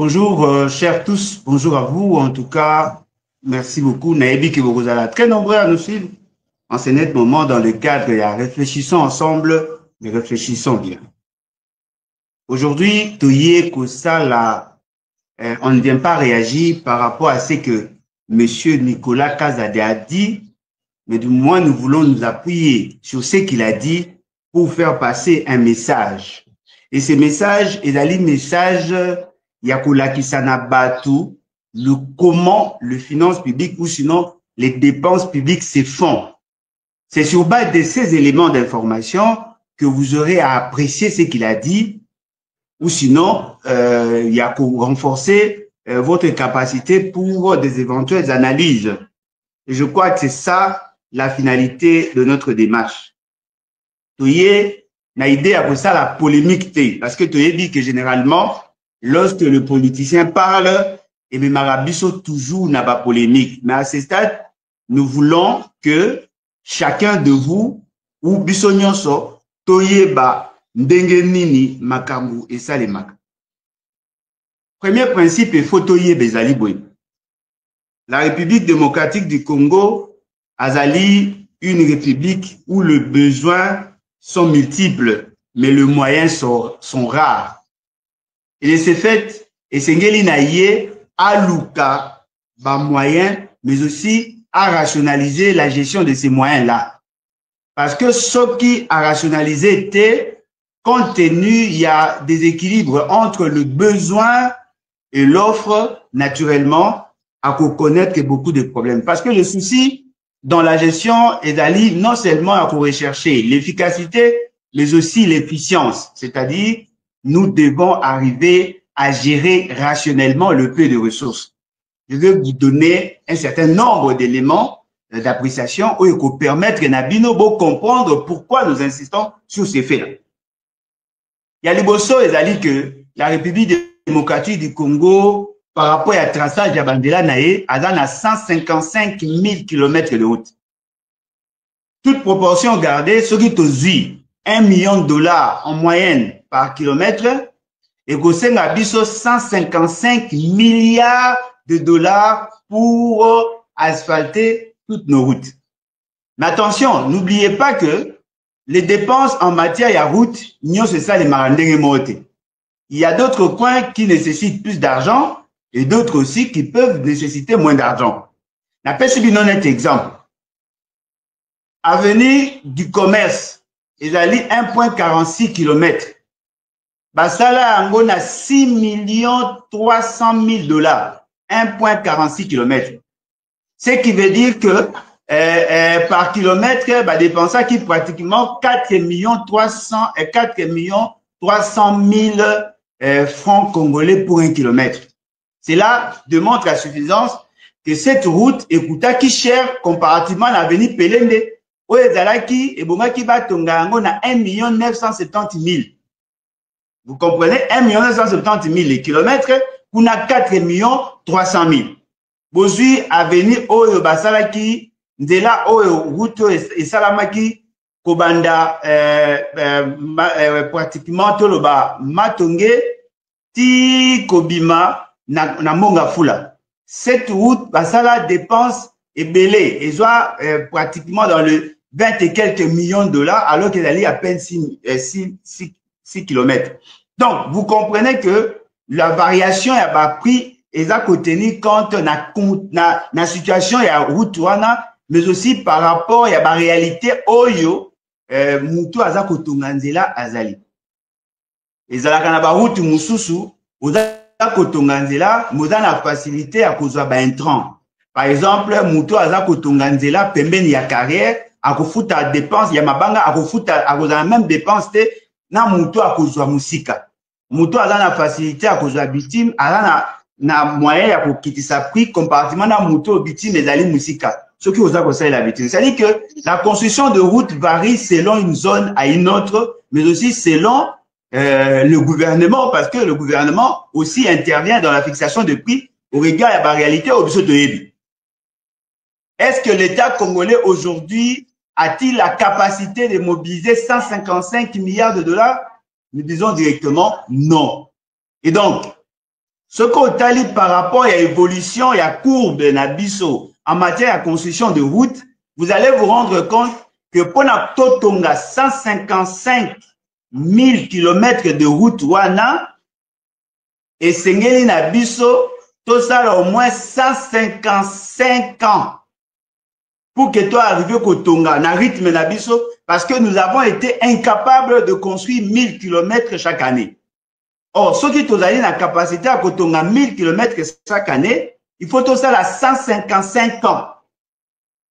Bonjour, chers tous. Bonjour à vous. En tout cas, merci beaucoup. Naïbi que vous êtes très nombreux à nous suivre en ce net moment dans le cadre de la réfléchissons ensemble, mais réfléchissons bien. Aujourd'hui, on ne vient pas réagir par rapport à ce que Monsieur Nicolas Kazadé a dit, mais du moins nous voulons nous appuyer sur ce qu'il a dit pour faire passer un message. Et ce message est un message Yakulakisana Batu, le comment le finance publique ou sinon les dépenses publiques se font. C'est sur base de ces éléments d'information que vous aurez à apprécier ce qu'il a dit, ou sinon, il y a qu'à renforcer votre capacité pour des éventuelles analyses. Et je crois que c'est ça la finalité de notre démarche. Toye, na idée à ça la polémique, parce que Toye dit que généralement, lorsque le politicien parle, et même Marabiso toujours n'a pas polémique. Mais à ce stade, nous voulons que chacun de vous, ou Bissonyonso, Toyeba, Ndenge Nini, Makambu et Salemaka. Premier principe, il faut Toye Bezali Boy. La République démocratique du Congo, Azali, une république où les besoins sont multiples, mais les moyens sont rares. Et de ce fait, Esengeli Naye, Aluka, ba moyens, mais aussi à rationaliser la gestion de ces moyens-là. Parce que ce qui a rationalisé était, compte tenu, il y a des équilibres entre le besoin et l'offre, naturellement, à connaître beaucoup de problèmes. Parce que le souci dans la gestion est d'aller non seulement à rechercher l'efficacité, mais aussi l'efficience. C'est-à-dire, nous devons arriver à gérer rationnellement le peu de ressources. Je vais vous donner un certain nombre d'éléments d'appréciation où il faut permettre à Nabino de comprendre pourquoi nous insistons sur ces faits-là. Il y a les bossos et d'aller que la République démocratique du Congo, par rapport à traçage de Bandela Naé, a 155 000 km de route. Toute proportion gardée, ce qui te 1 million de dollars en moyenne par kilomètre, et que Abisso 155 milliards de dollars pour asphalter toutes nos routes. Mais attention, n'oubliez pas que les dépenses en matière de route, c'est ça les marandés motés. Il y a d'autres coins qui nécessitent plus d'argent et d'autres aussi qui peuvent nécessiter moins d'argent. La pêche est un exemple. Avenue du commerce, ils allaient 1,46 km. Basala Ango na 6 300 000 dollars, 1,46 km. Ce qui veut dire que par kilomètre, bah, dépenser qui pratiquement 4 300 000 francs congolais pour 1 kilomètre. Cela démontre à suffisance que cette route est qui cher comparativement à l'avenue Pelende, où Ezalaki et Bomaki Batonga Ango na 1 970 000. Vous comprenez? 1 970 000 les kilomètres, on a 4 300 000. Bozui avenue Oyo Basalaki, Ndela Oyo route et Salamaki, Kobanda, pratiquement Toloba Matonge, Ti Kobima, na Monga Fula. Cette route, Basala dépense est belée, et soit pratiquement dans le 20 et quelques millions de dollars, alors qu'elle allait à peine 6 km. Donc, vous comprenez que la variation a pas pris et ça contenu compte na situation ya route wana, mais aussi par rapport à la réalité oyo mutu aza kotonganzela azali. Ezalaka na ba route mususu oza kotonganzela moza na facilité à kozwa ba intrant. Par exemple, mutu aza kotonganzela pembeni ya carrière akofuta dépense ya mabanga akofuta akozala même dépense te na mutu akozwa musika. Mutu aza na facilité akozwa victime ala na moyen ya kokitisa prix comparativement na mutu victime ezali musika. Ce qui osa kosalela la victime. C'est-à-dire que la construction de routes varie selon une zone à une autre, mais aussi selon le gouvernement, parce que le gouvernement aussi intervient dans la fixation de prix au regard de la réalité au besoin de Ebi. Est-ce que l'État congolais aujourd'hui a-t-il la capacité de mobiliser 155 milliards de dollars? Nous disons directement non. Et donc, Ce qu'on tali par rapport à l'évolution, il y a courbe de Nabiso en matière de construction de route, vous allez vous rendre compte que pour la Totonga 155 000 km de route wana et Sengeli Nabiso, tout ça au moins 155 ans pour que toi arrives au Tonga, na rythme Nabiso, parce que nous avons été incapables de construire 1000 km chaque année. Or, ceux qui ont la capacité à Kotonga 1000 km chaque année, il faut tout ça à 155 ans.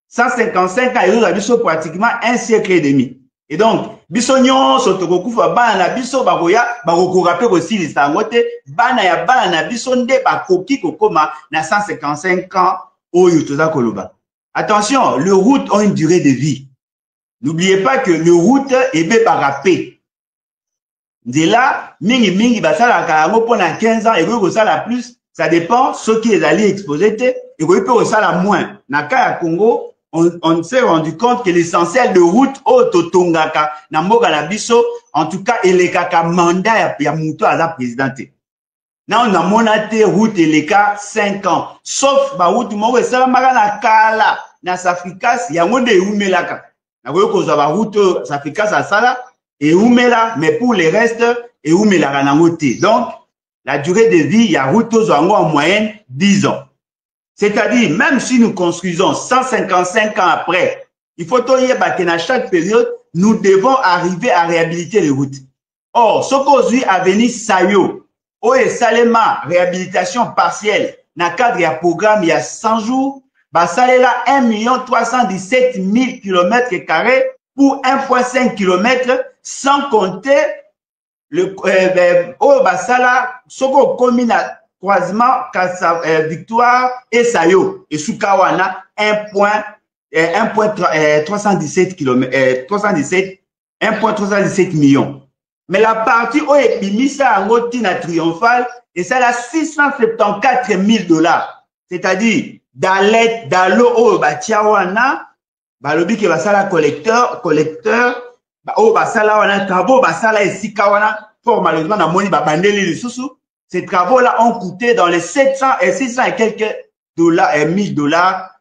155 ans, ils ont pratiquement un siècle et demi. Et donc, bisognon, sotokokufa, bana biso, bagoya, bagokorape aussi les sangote, bana ya bana biso nde bakoki kokoma na 155 ans, oyo toza koloba. Attention, les routes ont une durée de vie. N'oubliez pas que les routes est bien barapé. De là, mingi mingi basala karango pendant 15 ans et vous ça la plus, ça dépend ceux qui est allé exposer et vous peut ça la moins. Na ka Congo, on s'est rendu compte que l'essentiel de route au totongaka na mboka na biso, en tout cas elekaka mandat ya muto à la présidente. Na on a monaté route eleka 5 ans, sauf ba route moko ça maka na kala na Safrikas ya ngonde umelaka. Na ko ko za ba route Safrikas à sala et Oumela, mais pour les restes, et Oumela Ranangote. Donc, la durée de vie, il y a route aux en moyenne 10 ans. C'est-à-dire, même si nous construisons 155 ans après, il faut que à chaque période, nous devons arriver à réhabiliter les routes. Or, ce qu'aujourd'hui a venu Sayo, ou et Salema, réhabilitation partielle, dans le cadre du programme il y a 100 jours, bah, ça est là 1 317 000 km² pour 1,5 km, sans compter le basala, ce qu'on combine à croisement Victoire et Sayo et Sukawana 1,317 km, 1,317 millions. Mais la partie où est mise en routine triomphale et ça a 674 000 $. C'est-à-dire dans l'eau au Batiawana, balobi ke basala collecteur o basala wana travaux basala esika wana pour malheureusement na moni ba bandeli lisusu. Ces travaux là ont coûté dans les 700 et 600 et quelques dollars et 1000 $,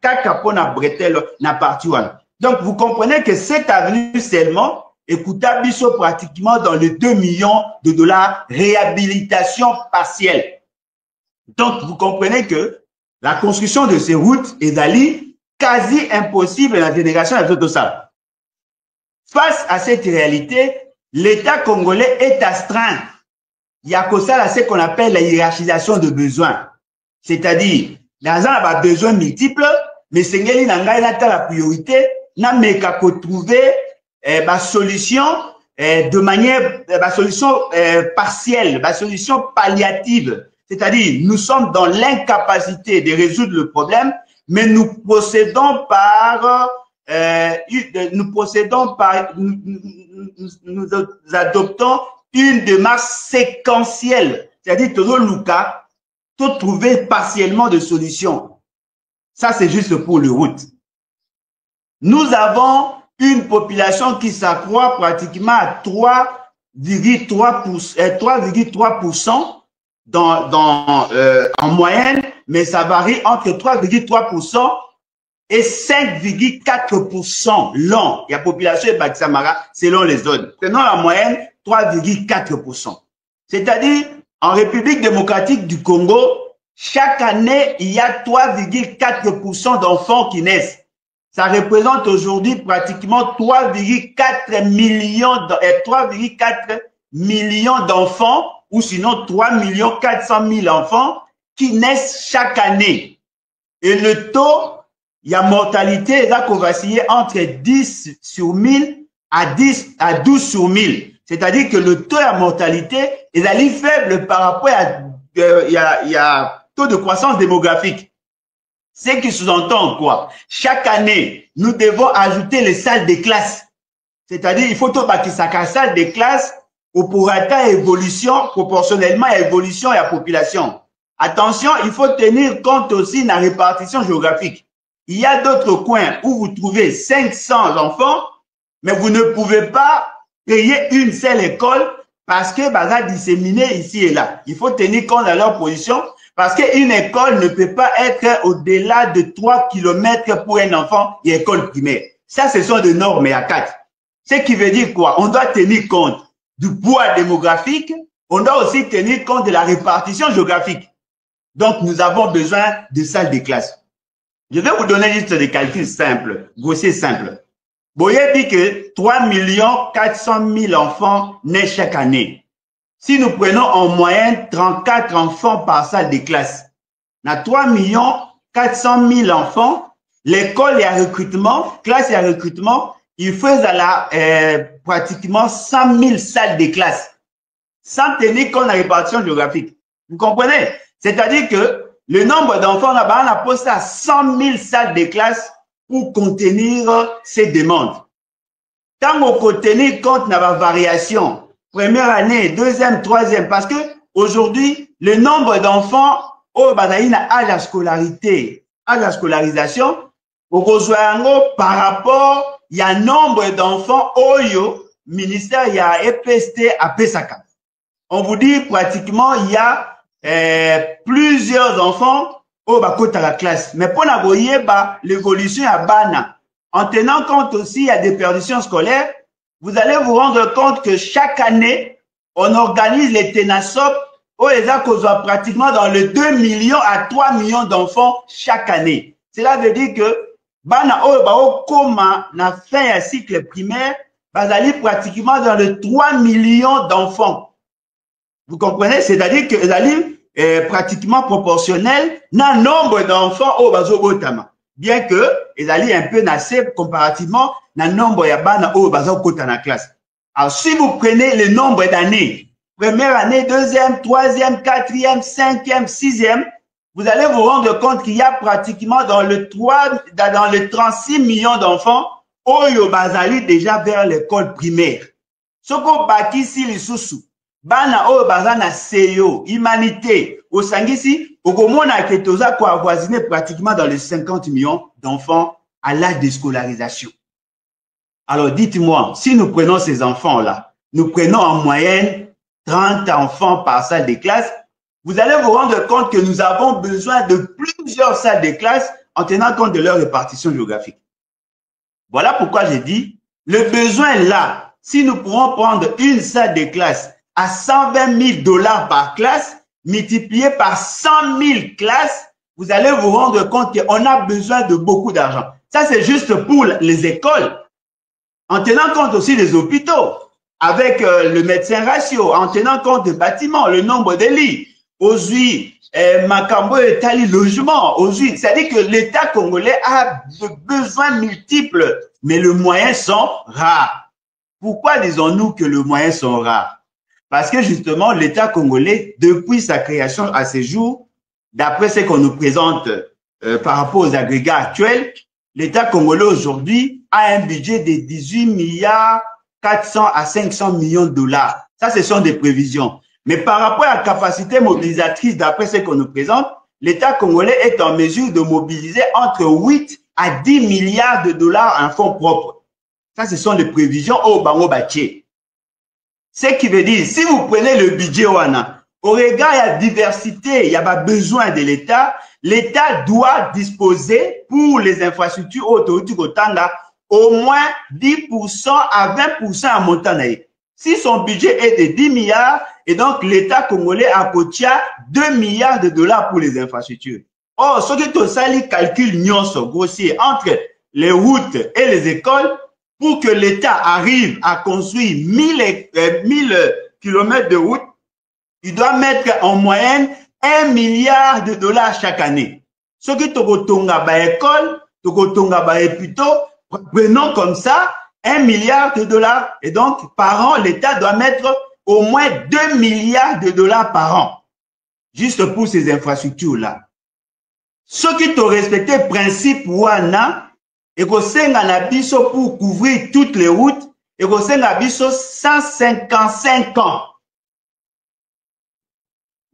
kaka pona bretel na parti wana. Donc vous comprenez que cette avenue seulement coûta biso pratiquement dans les 2 millions de $, réhabilitation partielle. Donc vous comprenez que la construction de ces routes est d'aller quasi impossible la génération de tout ça. Face à cette réalité, l'État congolais est astreint. Il y a que ça, ce qu'on appelle la hiérarchisation de besoins. C'est-à-dire, l'argent a besoin multiples, mais c'est la priorité, n'a mais qu'à trouver ma solution de manière, ma solution partielle, ma solution palliative. C'est-à-dire, nous sommes dans l'incapacité de résoudre le problème, mais nous procédons par, nous adoptons une démarche séquentielle. C'est-à-dire, tout trouver partiellement de solutions. Ça, c'est juste pour les routes. Nous avons une population qui s'accroît pratiquement à 3,3% en moyenne, mais ça varie entre 3,3% et 5,4% long. Il y a population de Baksamara selon les zones. Prenons la moyenne, 3,4%. C'est-à-dire, en République démocratique du Congo, chaque année, il y a 3,4% d'enfants qui naissent. Ça représente aujourd'hui pratiquement 3,4 millions d'enfants, ou sinon 3 400 000 enfants qui naissent chaque année. Et le taux, il y a mortalité, là qu'on va essayer entre 10 sur 1000 à 12 sur 1000. C'est-à-dire que le taux de mortalité est allé faible par rapport à, il y a taux de croissance démographique. Ce qui sous-entend quoi? Chaque année, nous devons ajouter les salles de classe. C'est-à-dire, il faut tout bâtir sa salle de classe pour atteindre évolution, proportionnellement à l'évolution et à la population. Attention, il faut tenir compte aussi de la répartition géographique. Il y a d'autres coins où vous trouvez 500 enfants, mais vous ne pouvez pas payer une seule école parce que baza disséminé ici et là. Il faut tenir compte de leur position parce qu'une école ne peut pas être au-delà de 3 km pour un enfant et école primaire. Ça, ce sont des normes à 4. Ce qui veut dire quoi? On doit tenir compte du poids démographique, on doit aussi tenir compte de la répartition géographique. Donc, nous avons besoin de salles de classe. Je vais vous donner juste des calculs simples, grossiers simples. Vous voyez dit que 3 400 000 enfants naissent chaque année. Si nous prenons en moyenne 34 enfants par salle de classe, on a 3 400 000 enfants, l'école et à recrutement, classe et à recrutement, il faut pratiquement 100 000 salles de classe, sans tenir compte de la répartition géographique. Vous comprenez? C'est-à-dire que le nombre d'enfants là-bas, on a posté à 100 000 salles de classe pour contenir ces demandes. Quand on peut tenir compte de la variation, première année, deuxième, troisième, parce que aujourd'hui, le nombre d'enfants au Banaïna à la scolarité, à la scolarisation, au Rozoango, par rapport, il y a un nombre d'enfants au ministère, il y a EPST à Pesaka. On vous dit pratiquement, il y a plusieurs enfants au Bakota la classe. Mais pour la l'évolution à Bana, en tenant compte aussi à des perditions scolaires, vous allez vous rendre compte que chaque année, on organise les TENASOP où les accords pratiquement dans les 2 millions à 3 millions d'enfants chaque année. Cela veut dire que Bana Koma na fin à cycle primaire, bazali pratiquement dans les 3 millions d'enfants. Vous comprenez? C'est-à-dire que bazali est pratiquement proportionnel dans le nombre d'enfants au Bazobotama. Bien que bazali un peu nassé comparativement dans le nombre de Bana au Bazokota na classe. Alors si vous prenez le nombre d'années, première année, deuxième, troisième, quatrième, cinquième, sixième, vous allez vous rendre compte qu'il y a pratiquement dans le 36 millions d'enfants au Bazali déjà vers l'école primaire. Ce qu'on bâtit ici, les sous-sous, Bana o Bazana Seyo, humanité, au Sangisi, au Komona Ketoza, quoi avoisiner pratiquement dans les 50 millions d'enfants à l'âge de scolarisation. Alors dites-moi, si nous prenons ces enfants-là, nous prenons en moyenne 30 enfants par salle de classe, vous allez vous rendre compte que nous avons besoin de plusieurs salles de classe en tenant compte de leur répartition géographique. Voilà pourquoi j'ai dit, le besoin là, si nous pourrons prendre une salle de classe à 120 000 $ par classe, multiplié par 100 000 classes, vous allez vous rendre compte qu'on a besoin de beaucoup d'argent. Ça, c'est juste pour les écoles. En tenant compte aussi des hôpitaux, avec le médecin ratio, en tenant compte des bâtiments, le nombre de lits. Aujourd'hui, Makambo et Tali logement, aujourd'hui, c'est-à-dire que l'État congolais a des besoins multiples, mais les moyens sont rares. Pourquoi disons-nous que les moyens sont rares? Parce que justement, l'État congolais, depuis sa création à ce jour, d'après ce qu'on nous présente par rapport aux agrégats actuels, l'État congolais aujourd'hui a un budget de 18 milliards 400 à 500 millions de $. Ça, ce sont des prévisions. Mais par rapport à la capacité mobilisatrice, d'après ce qu'on nous présente, l'État congolais est en mesure de mobiliser entre 8 à 10 milliards de $ en fonds propres. Ça, ce sont les prévisions au Bango Baché. Ce qui veut dire, si vous prenez le budget Wana, au regard de la diversité, il y a pas besoin de l'État, l'État doit disposer pour les infrastructures autorités au moins 10% à 20% à Montanaï. Si son budget est de 10 milliards, et donc l'État congolais a coté 2 milliards de $ pour les infrastructures. Or, ce que ça les calcul grossier entre les routes et les écoles, pour que l'État arrive à construire 1000 km de route, il doit mettre en moyenne 1 milliard de $ chaque année. Ce qui tokotonga ba école, tokotonga ba hôpitaux, prenons comme ça 1 milliard de $. Et donc, par an, l'État doit mettre au moins 2 milliards de $ par an, juste pour ces infrastructures-là. Ce qui te respecté le principe Wana, et que c'est un biso pour couvrir toutes les routes, et que c'est un biso 155 ans.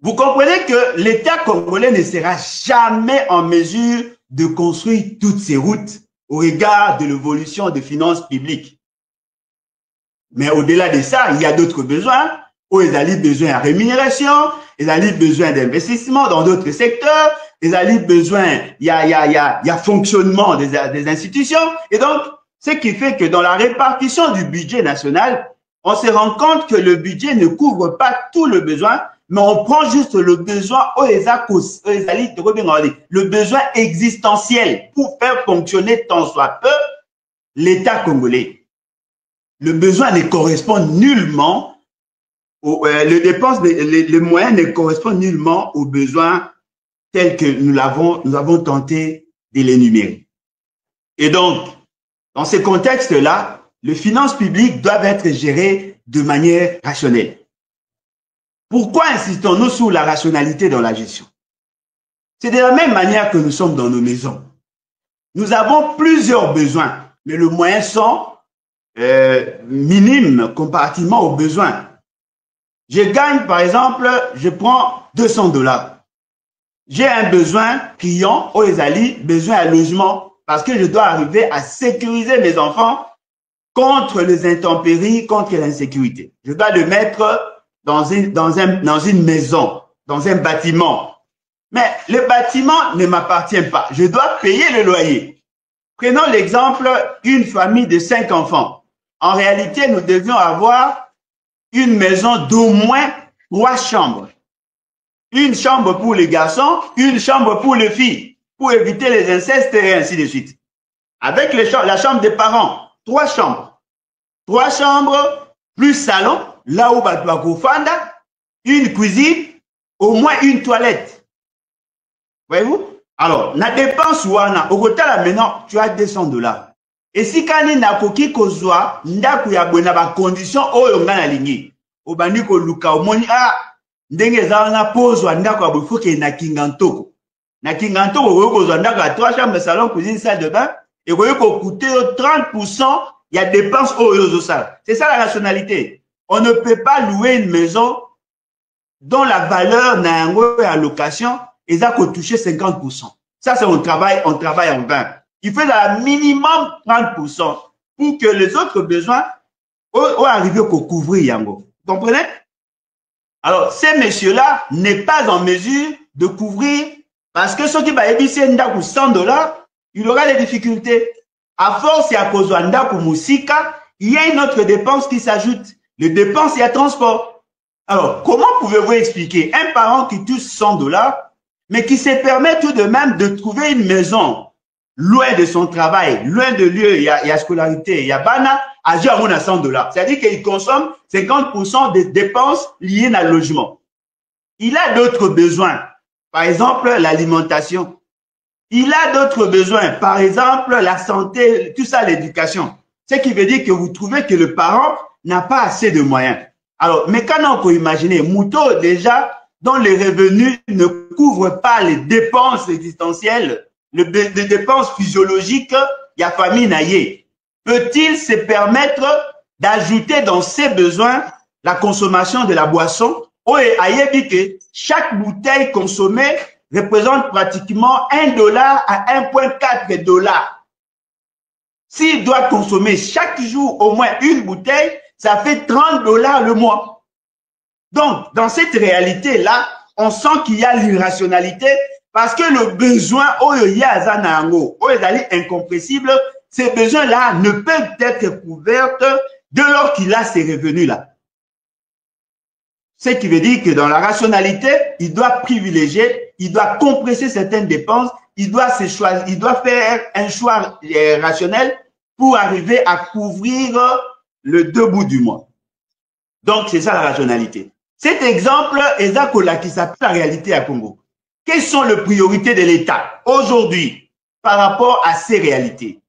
Vous comprenez que l'État congolais ne sera jamais en mesure de construire toutes ces routes au regard de l'évolution des finances publiques. Mais au-delà de ça, il y a d'autres besoins. ils ont besoin de rémunération, ils ont besoin d'investissement dans d'autres secteurs, ils ont besoin, il y a fonctionnement des institutions. Et donc, ce qui fait que dans la répartition du budget national, on se rend compte que le budget ne couvre pas tout le besoin, mais on prend juste le besoin, le besoin existentiel pour faire fonctionner tant soit peu l'État congolais. Le besoin ne correspond nullement les moyens ne correspondent nullement aux besoins tels que nous avons tenté de l'énumérer. Et donc, dans ce contexte-là, les finances publiques doivent être gérées de manière rationnelle. Pourquoi insistons-nous sur la rationalité dans la gestion? C'est de la même manière que nous sommes dans nos maisons. Nous avons plusieurs besoins, mais les moyens sont minimes comparativement aux besoins. Je gagne, par exemple, je prends $200. J'ai un besoin criant, besoin de logement, parce que je dois arriver à sécuriser mes enfants contre les intempéries, contre l'insécurité. Je dois le mettre dans une maison, dans un bâtiment. Mais le bâtiment ne m'appartient pas. Je dois payer le loyer. Prenons l'exemple d'une famille de 5 enfants. En réalité, nous devions avoir une maison d'au moins 3 chambres. Une chambre pour les garçons, une chambre pour les filles, pour éviter les incestes et ainsi de suite. Avec la chambre des parents, 3 chambres. 3 chambres, plus salon, là où Batouakofanda, une cuisine, au moins une toilette. Voyez-vous? Alors, la dépense ouana, au côté là maintenant, tu as $200. Et si kani na koki kozwa ndaku ya bwena ba condition oyo nga na lingi obandi ko luka omoni ndenge za na pozwa ndaku ya bwifuke na kingantoko oyo kozwa ndaku ya 3 chambres, salon, cuisine, salle de bain et oyo ko coûter 30% ya dépenses oyo zo sala. C'est ça la rationalité. On ne peut pas louer une maison dont la valeur na yango ya location et ça ko toucher 50%. Ça c'est on travaille en vain. Il fait la minimum 30% pour que les autres besoins arrivent au couvrir yango. Vous comprenez? Alors, ces messieurs-là n'est pas en mesure de couvrir parce que ceux qui va ébiser ndaku $100, il aura des difficultés. À force, il y a cause ndaku musika, il y a une autre dépense qui s'ajoute. Les dépenses, il y a transport. Alors, comment pouvez-vous expliquer un parent qui touche $100, mais qui se permet tout de même de trouver une maison loin de son travail, loin de lieu, il y a scolarité, il y a bana, à $100. C'est-à-dire qu'il consomme 50% des dépenses liées à logement. Il a d'autres besoins. Par exemple, l'alimentation. Il a d'autres besoins. Par exemple, la santé, tout ça, l'éducation. Ce qui veut dire que vous trouvez que le parent n'a pas assez de moyens. Alors, mais quand on peut imaginer, Mouto, déjà, dont les revenus ne couvrent pas les dépenses existentielles, les dépenses physiologiques, il y a famille naïe. Peut-il se permettre d'ajouter dans ses besoins la consommation de la boisson? Chaque bouteille consommée représente pratiquement $1 à $1,4. S'il doit consommer chaque jour au moins une bouteille, ça fait $30 le mois. Donc, dans cette réalité-là, on sent qu'il y a l'irrationalité. Parce que le besoin, incompressible, ces besoins-là ne peuvent être couverts dès lors qu'il a ces revenus-là. Ce qui veut dire que dans la rationalité, il doit privilégier, il doit compresser certaines dépenses, il doit faire un choix rationnel pour arriver à couvrir le 2 bouts du mois. Donc, c'est ça la rationalité. Cet exemple est qui s'appelle la réalité à Congo. Quelles sont les priorités de l'État aujourd'hui par rapport à ces réalités?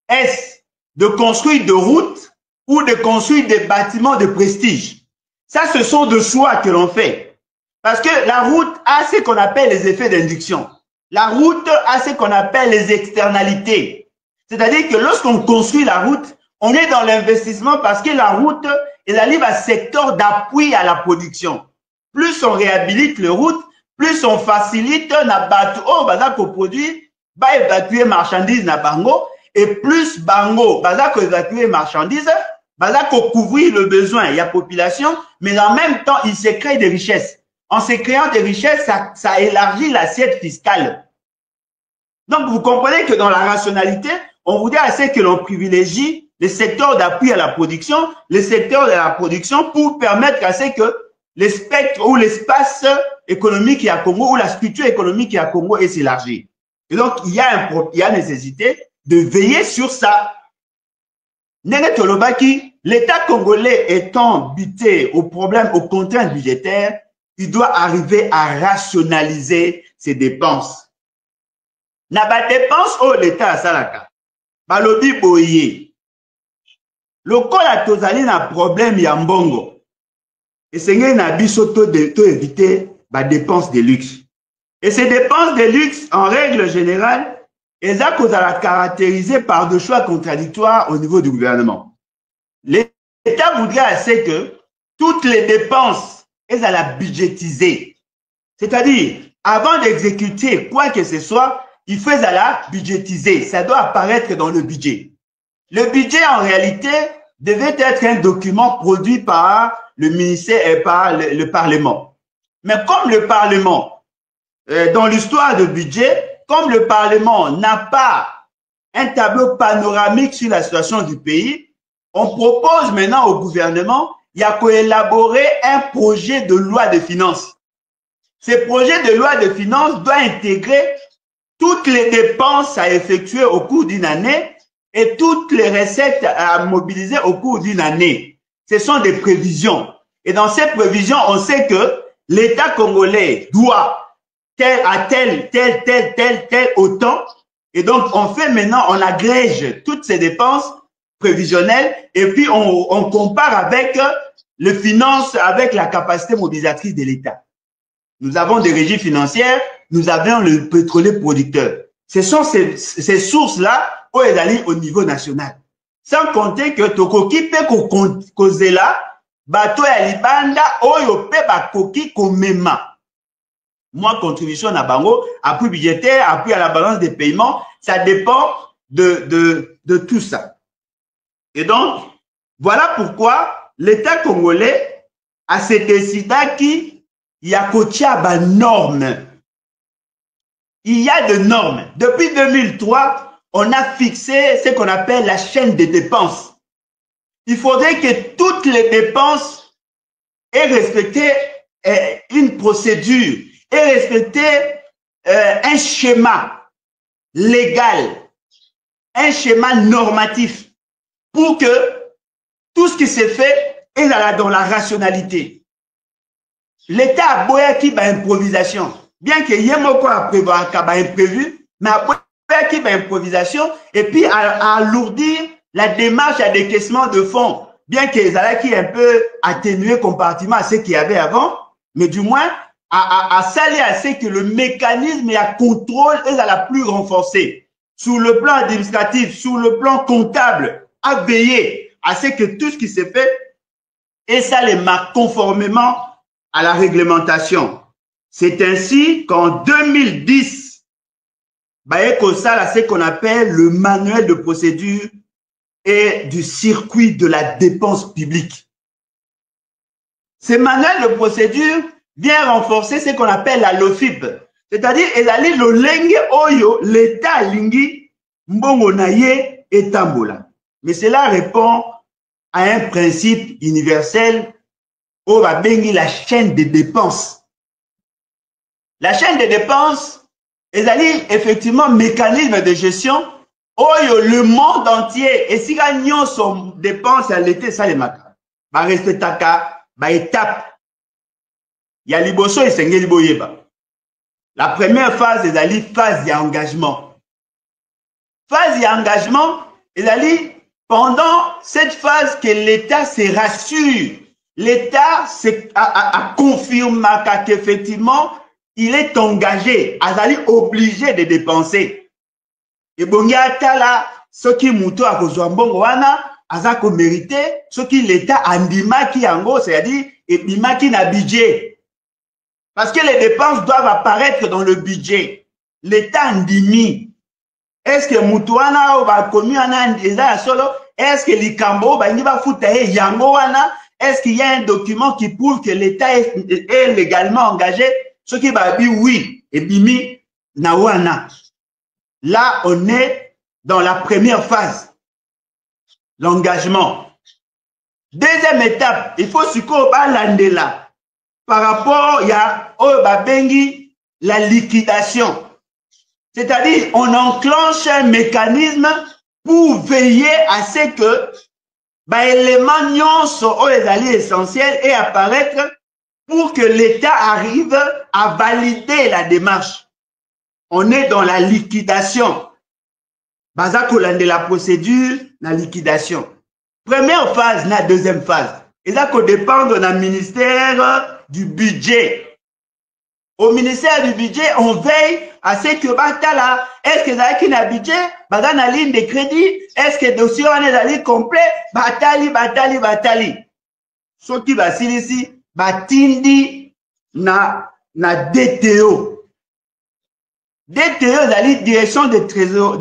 Est-ce de construire des routes ou de construire des bâtiments de prestige? Ça, ce sont des choix que l'on fait. Parce que la route a ce qu'on appelle les effets d'induction. La route a ce qu'on appelle les externalités. C'est-à-dire que lorsqu'on construit la route, on est dans l'investissement parce que la route est un secteur d'appui à la production. Plus on réhabilite les routes, plus on facilite na bateau bazako produit ba évacuer marchandises na bango et plus bango bazako évacuer marchandises Baza pour couvrir le besoin, il y a population, mais en même temps, il se crée des richesses. En se créant des richesses, ça élargit l'assiette fiscale. Donc, vous comprenez que dans la rationalité, on voudrait assez que l'on privilégie les secteurs d'appui à la production, les secteurs de la production pour permettre à ce que le spectre ou l'espace économique à Congo ou la structure économique à Congo est s'élargir. Et donc, il y a nécessité de veiller sur ça. L'État congolais étant buté aux problèmes, aux contraintes budgétaires, il doit arriver à rationaliser ses dépenses. Na ba dépense au l'État salaka. Balobi boye. Lokola tozali na problème ya mbongo. Et c'est na biso to éviter ba dépenses de luxe. Et ces dépenses de luxe, en règle générale, elles sont caractérisées par des choix contradictoires au niveau du gouvernement. L'État voudrait assez que toutes les dépenses, elles la budgétiser. C'est-à-dire, avant d'exécuter quoi que ce soit, il faut la budgétiser. Ça doit apparaître dans le budget. Le budget, en réalité, devait être un document produit par le ministère et par le Parlement. Mais comme le Parlement, dans l'histoire du budget, comme le Parlement n'a pas un tableau panoramique sur la situation du pays, on propose maintenant au gouvernement, il y a qu'à élaborer un projet de loi de finances. Ce projet de loi de finances doit intégrer toutes les dépenses à effectuer au cours d'une année et toutes les recettes à mobiliser au cours d'une année. Ce sont des prévisions. Et dans ces prévisions, on sait que l'État congolais doit tel autant. Et donc, on fait maintenant, on agrège toutes ces dépenses prévisionnelles et puis on compare avec les finances, avec la capacité mobilisatrice de l'État. Nous avons des régies financières, nous avons le pétrolier producteur. Ce sont ces sources-là au niveau national. Sans compter que Tokoki peut causer là, bateau ya libanda, oyo pe bakoki komema. Moi, contribution à Bango, appui budgétaire, appui à la balance des paiements, ça dépend de tout ça. Et donc, voilà pourquoi l'État congolais a cette décidé qu'il y a des normes. Il y a des normes. Depuis 2003, on a fixé ce qu'on appelle la chaîne des dépenses. Il faudrait que toutes les dépenses aient respecté une procédure et respecter un schéma légal, un schéma normatif pour que tout ce qui s'est fait est dans la rationalité. L'État a beau qui va improvisation, bien qu'il y ait beaucoup à prévoir, qu'il y ait imprévu, mais a beau qui va improvisation et puis à alourdir la démarche à décaissement de fonds, bien qu'ils aient un peu atténué comparativement à ce qu'il y avait avant, mais du moins à saluer à ce que le mécanisme et à contrôle est à la plus renforcée. Sur le plan administratif, sur le plan comptable, à veiller à ce que tout ce qui s'est fait, et ça les marque conformément à la réglementation. C'est ainsi qu'en 2010, c'est ce qu'on appelle le manuel de procédure et du circuit de la dépense publique. Ce manuel de procédure vient renforcer ce qu'on appelle la LOFIP. C'est-à-dire, ezali lolenge oyo l'État lingi mbongo na ye etambola. Mais cela répond à un principe universel au babengi la chaîne des dépenses. La chaîne des dépenses, ezali effectivement mécanisme de gestion oyo le monde entier et si gagnons son dépense à l'été ça les maka. Ba respectaka ba étape. Il y a liboso et sengeli boyeba. La première phase est la phase d'engagement. Phase d'engagement, est pendant cette phase que l'État se rassure. L'État a confirmé qu'effectivement, il est engagé, azali obligé de dépenser. Et bon, y a tala, ce qui mouto à Kozwambongo wana, azako mérité, ce qui l'État andima qui ango, c'est-à-dire, et bima qui n'a budget. Parce que les dépenses doivent apparaître dans le budget. L'État andimi. Est-ce que Moutouana ou Bakomi en a solo? est-ce que Likambo, est-ce qu'il y a un document qui prouve que l'État est légalement engagé? Ce qui va dire oui, et bimi, nawana. Là, on est dans la première phase, l'engagement. Deuxième étape, il faut là. Par rapport à la liquidation. C'est-à-dire, on enclenche un mécanisme pour veiller à ce que éléments nyonso les alliés essentiels et apparaître pour que l'État arrive à valider la démarche. On est dans la liquidation. Bazakolan de la procédure, la liquidation. Première phase, la deuxième phase. Et ça dépend de la ministère du budget. Au ministère du budget, on veille à ce que Batala, est-ce que ça a un budget, dans la ligne de crédit, est-ce que le dossier est complet, batali. Ce qui va ici, batindi na DTO. DTO, c'est direction des trésors,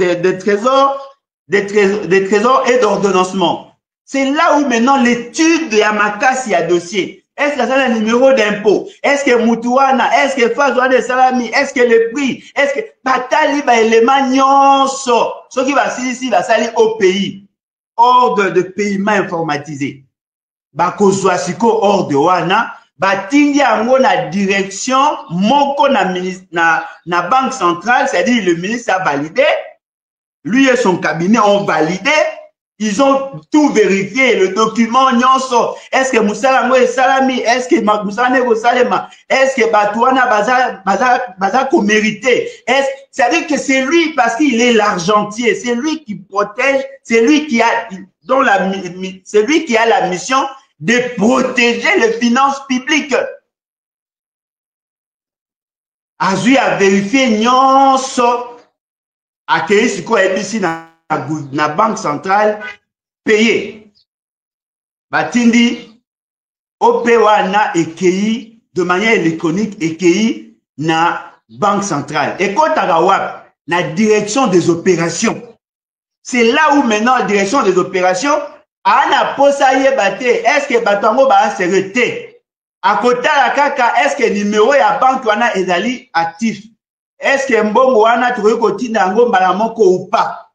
des trésors et d'ordonnancement. C'est là où maintenant l'étude de Yamakasi a dossier. Est-ce que ça a un numéro d'impôt? Est-ce que Moutouana? Est-ce que Fazouane de Salami? Est-ce que le prix? Est-ce que Batali va élément nyonso? Ce qui va ici va salir au pays. Ordre de paiement informatisé. Bakozwasiko ordre wana. Batingi ango na direction, moko na banque centrale, c'est-à-dire le ministre a validé. Lui et son cabinet ont validé. Ils ont tout vérifié, le document nyonso. Est-ce que Moussala Ngoe Salami, est-ce que Moussala Nego Salema, est-ce que Batouana Baza mérité? C'est-à-dire que c'est lui parce qu'il est l'argentier, c'est lui qui protège, c'est lui qui a la mission de protéger les finances publiques. Azui a vérifié nyonso accueilli ce qu'on a ici dans la banque centrale payé. Batindi Opewana ekei de manière électronique ekei na banque centrale. Et quand la direction des opérations. C'est là où maintenant la direction des opérations a posaye bate. Est-ce que batango ba se rete? À côté la kaka, est-ce que numéro ya banque wana ezali actif? Est-ce que mbongo wana tuwe kotinda ngo mbalamoko ou pas?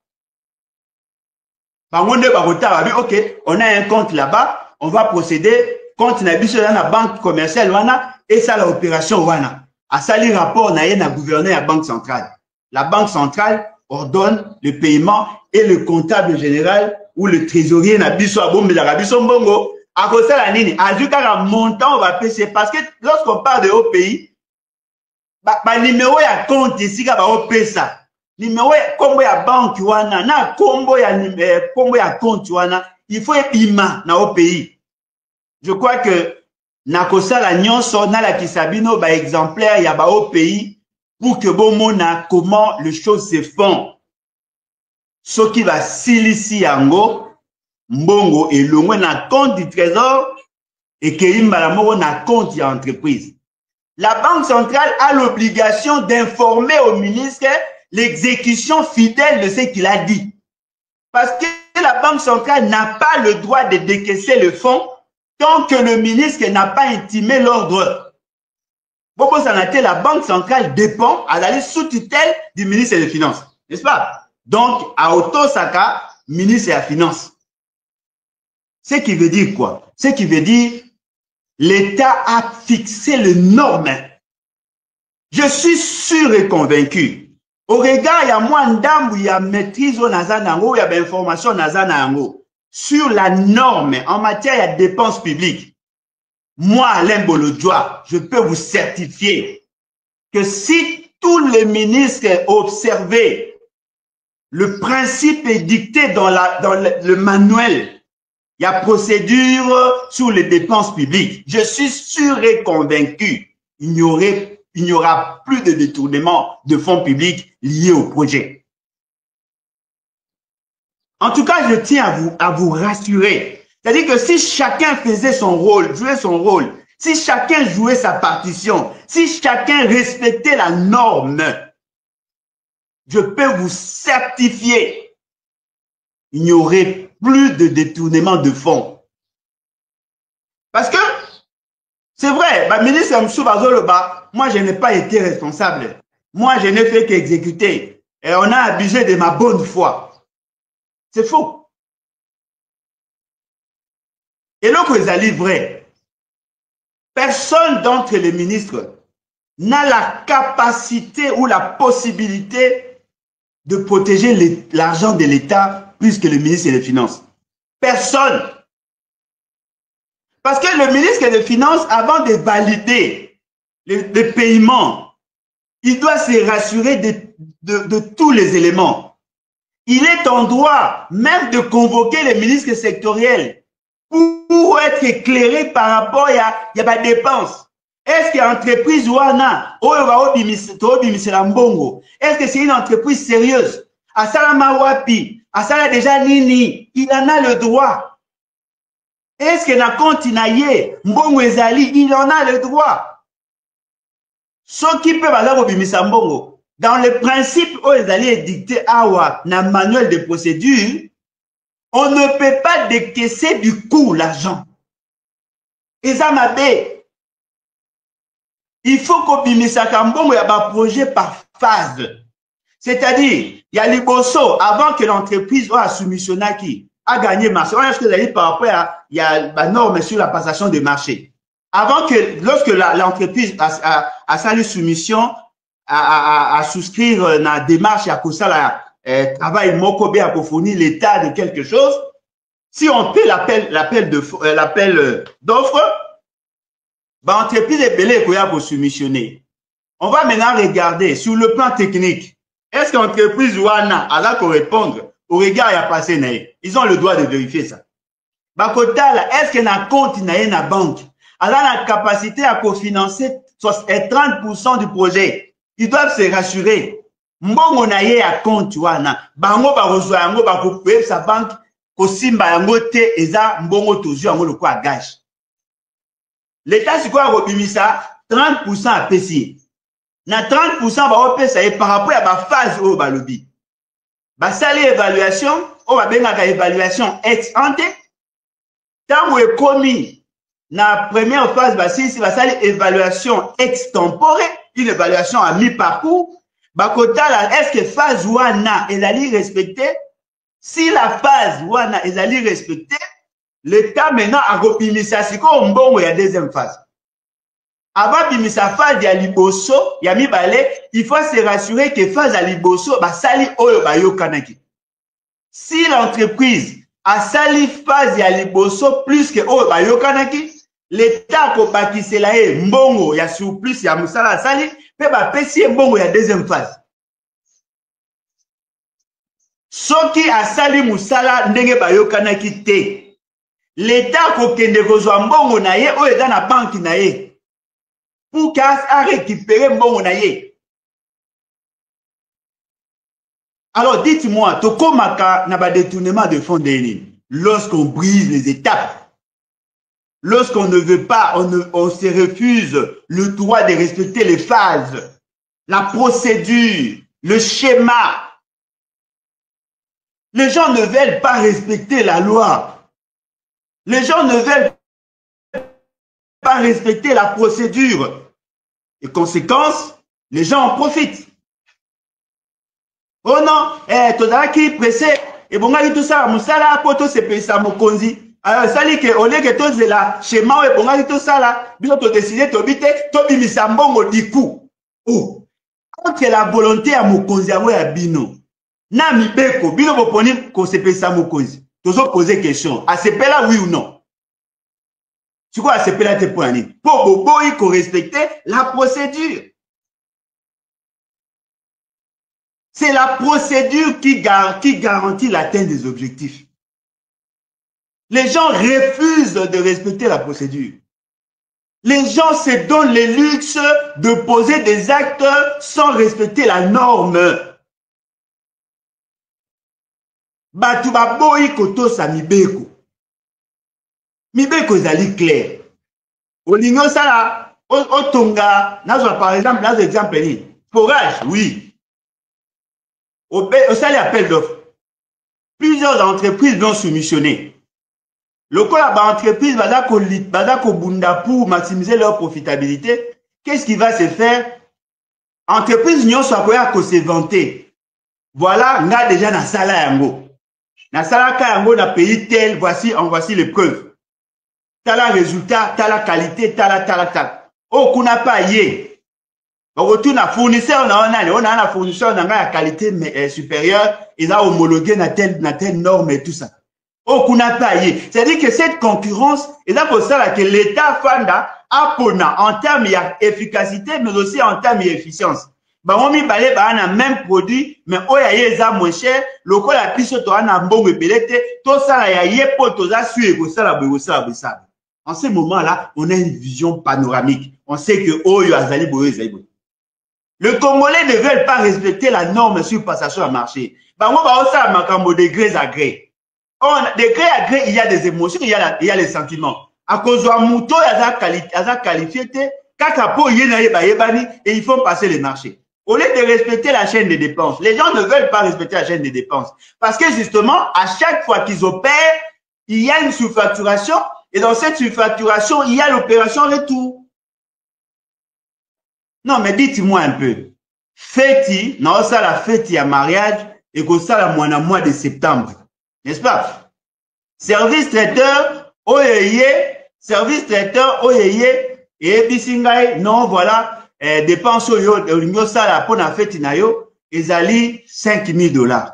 Ok, on a un compte là-bas, on va procéder, compte nabiso dans la banque commerciale wana, et ça l'opération wana. À ça, les rapports na gouverneur à la banque centrale. La banque centrale ordonne le paiement et le comptable général ou le trésorier nabiso à bombe de la mbongo. À cause de la ligne, à du cas montant on va payer parce que lorsqu'on parle de haut pays, numéro ya compte ici va au ça. Numéro kombo ya banque wana na kombo ya compte wana il faut epima na au pays. Je crois que nakosa la nyonso na la kisabino ba exemplaire ya ba au pays pour que bon mona comment les choses se font. Ce qui va silisi yango mbongo et longwe na compte du trésor et que imbala moko na compte ya entreprise. La banque centrale a l'obligation d'informer au ministre l'exécution fidèle de ce qu'il a dit. Parce que la Banque centrale n'a pas le droit de décaisser le fonds tant que le ministre n'a pas intimé l'ordre. Bobo Sanate, la Banque centrale dépend à la sous tutelle du ministre des Finances. N'est-ce pas? Donc, à Otosaka, ministre des Finances. Ce qui veut dire quoi? Ce qui veut dire l'État a fixé les normes. Je suis sûr et convaincu. Au regard, il y a moins d'âme, il y a maîtrise au Nazanango, il y a information au Nazanango. Sur la norme en matière de dépenses publiques, moi, Alain Bolodjoa, je peux vous certifier que si tous les ministres observaient le principe est dicté dans le manuel, il y a procédure sur les dépenses publiques. Je suis sûr et convaincu, il n'y aura plus de détournement de fonds publics liés au projet. En tout cas, je tiens à vous rassurer. C'est-à-dire que si chacun faisait son rôle, jouait son rôle, si chacun jouait sa partition, si chacun respectait la norme, je peux vous certifier, il n'y aurait plus de détournement de fonds. Parce que, c'est vrai, bah, ministre M. Bazoloba, moi je n'ai pas été responsable. Moi je n'ai fait qu'exécuter. Et on a abusé de ma bonne foi. C'est faux. Et donc, ils allaient vrai. Personne d'entre les ministres n'a la capacité ou la possibilité de protéger l'argent de l'État plus que le ministre des Finances. Personne. Parce que le ministre des Finances, avant de valider les paiements, il doit se rassurer de tous les éléments. Il est en droit même de convoquer les ministres sectoriels pour être éclairé par rapport à la dépense. Est-ce que l'entreprise Wana, est-ce que c'est une entreprise sérieuse? Asala Wapi, Asala déjà Nini, il en a le droit. Est-ce que na continaye, Mbongo Ezali, il en a le droit. Ce qui peut mbongo, dans le principe où Ezali est dicté awa, na manuel de procédure, on ne peut pas décaisser du coup l'argent. Et ça m'a dit, il faut qu'on bimisa kambongo y a un projet par phase. C'est-à-dire, il y a les bosso avant que l'entreprise a soumissionné qui a gagné marché. On a ce que vous avez dit par rapport à il y a la norme sur la passation des marchés. Avant que, lorsque l'entreprise a sa soumission à souscrire la démarche à cause ça travail mokobé à fournir l'état de quelque chose, si on paie l'appel d'offres, bah, entreprise est belée pour soumissionner. On va maintenant regarder sur le plan technique. Est-ce que l'entreprise Wana a là pour répondre au regard à passé naïe? Ils ont le droit de vérifier ça. Bakotala, est-ce qu'il y a un compte dans la banque? Elle a la capacité à cofinancer 30% du projet. Ils doivent se rassurer. Mbongo na ye a compte Wana. Bango ba rejoindre yango ba couper sa banque ko simba yango te eza mbongo tozu yango le quoi gage. L'État, c'est quoi, Robimisa? 30% à PC. Na 30% va opesa par rapport à la phase au balobi. Ba sali évaluation, on va bien la évaluation ex ante. Tant où est commis, na première phase, bah si va sali évaluation extemporaire, une évaluation à mi-parcours. Bah kota là, est-ce que phase wana est allée respecter? Si la phase wana est allée respecter, l'État maintenant a repimisa, c'est comme bon, il y a deuxième phase. Avant pimisa phase, il y a liboso, il y a mi balé, il faut se rassurer que phase à liboso, bah sali oyo ba yo kanaki. Si l'entreprise a sali phase, il y a liboso plus que oyo ba yo kanaki, l'État ko bakise la mbongo, il y a surplus, il y a musala sali, pe ba pesi mbongo, il y a deuxième phase. Soki a sali musala ndenge ba yo kanaki te. L'État kokende kozwa mbongo na ye oyo eza na banque na ye pour qu'à récupérer mbongo na ye. Alors dites-moi, tokomaka na ba détournement de fonds d'Eni lorsqu'on brise les étapes, lorsqu'on ne veut pas, on se refuse le droit de respecter les phases, la procédure, le schéma. Les gens ne veulent pas respecter la loi. Les gens ne veulent pas respecter la procédure. Et conséquence, les gens en profitent. Oh non, tozala qui pressé, et bon, tout ça, moussala, poto se paye ça, mokonzi. Alors, ça dit que, au lieu que tous la schéma, et bon, tout ça là, bien, tu décidé, tu bite, tu bimisa mbongo du coup. Oh, entre la volonté à mokonzi, à bino, na mi beko, bino boponi, qu'on se paye ça, mokonzi. Tu as posé question. À ce là oui ou non? C'est quoi à ce là tes points? Pour Bobo, il faut respecter la procédure. C'est la procédure qui garantit l'atteinte des objectifs. Les gens refusent de respecter la procédure. Les gens se donnent le luxe de poser des actes sans respecter la norme. Batu baboyi koto sa mibeko. Mibeko ezali clair. Olingo sala, otonga, par exemple, dans l'exemple ni, forage, oui. Au sali appel d'offre. plusieurs entreprises l'ont soumissionné. Le cas là, entreprise bada ko bunda pour maximiser leur profitabilité. Qu'est-ce qui va se faire? Entreprise n'y soit quoi que se vanter. Voilà, on a déjà na sala yango. Na sala ka yango na pays tel, voici les preuves. T'as la résultat, t'as la qualité, t'as la. Oh, qu'on n'a pas yé. On retourne à fournisseur, on a un fournisseur, on a la qualité supérieure, il a homologué na telle norme et tout ça. Oh, qu'on n'a pas yé. C'est-à-dire que cette concurrence, et là pour ça que l'État fanda apona en termes d'efficacité, mais aussi en termes d'efficience. Bah, on balé bah un même produit, mais oh ya yeza moins cher, le quoi la piste to ana mbongo pelete, tout ça ya yé pour tout ça suivre ça. En ce moment-là, on a une vision panoramique. On sait que oh yo azali boyo. Le Congolais ne veulent pas respecter la norme sur passation à marché. Bah moi bah ça makambo de gré à gré. De gré à gré, il y a des émotions, il y a les sentiments. À cause de Mouto, il y a qualifié, Kakapo, et ils font passer les marchés. Au lieu de respecter la chaîne de dépenses, les gens ne veulent pas respecter la chaîne de dépenses. Parce que justement, à chaque fois qu'ils opèrent, il y a une surfacturation, et dans cette surfacturation, il y a l'opération retour. Non, mais dites-moi un peu. Fêti, non, ça la fête, il y a mariage, et que ça la mois de septembre. N'est-ce pas? Service traiteur, service traiteur, et bisingai, non, voilà, dépenses au ça la pour la fête nayo, ils allaient $5,000.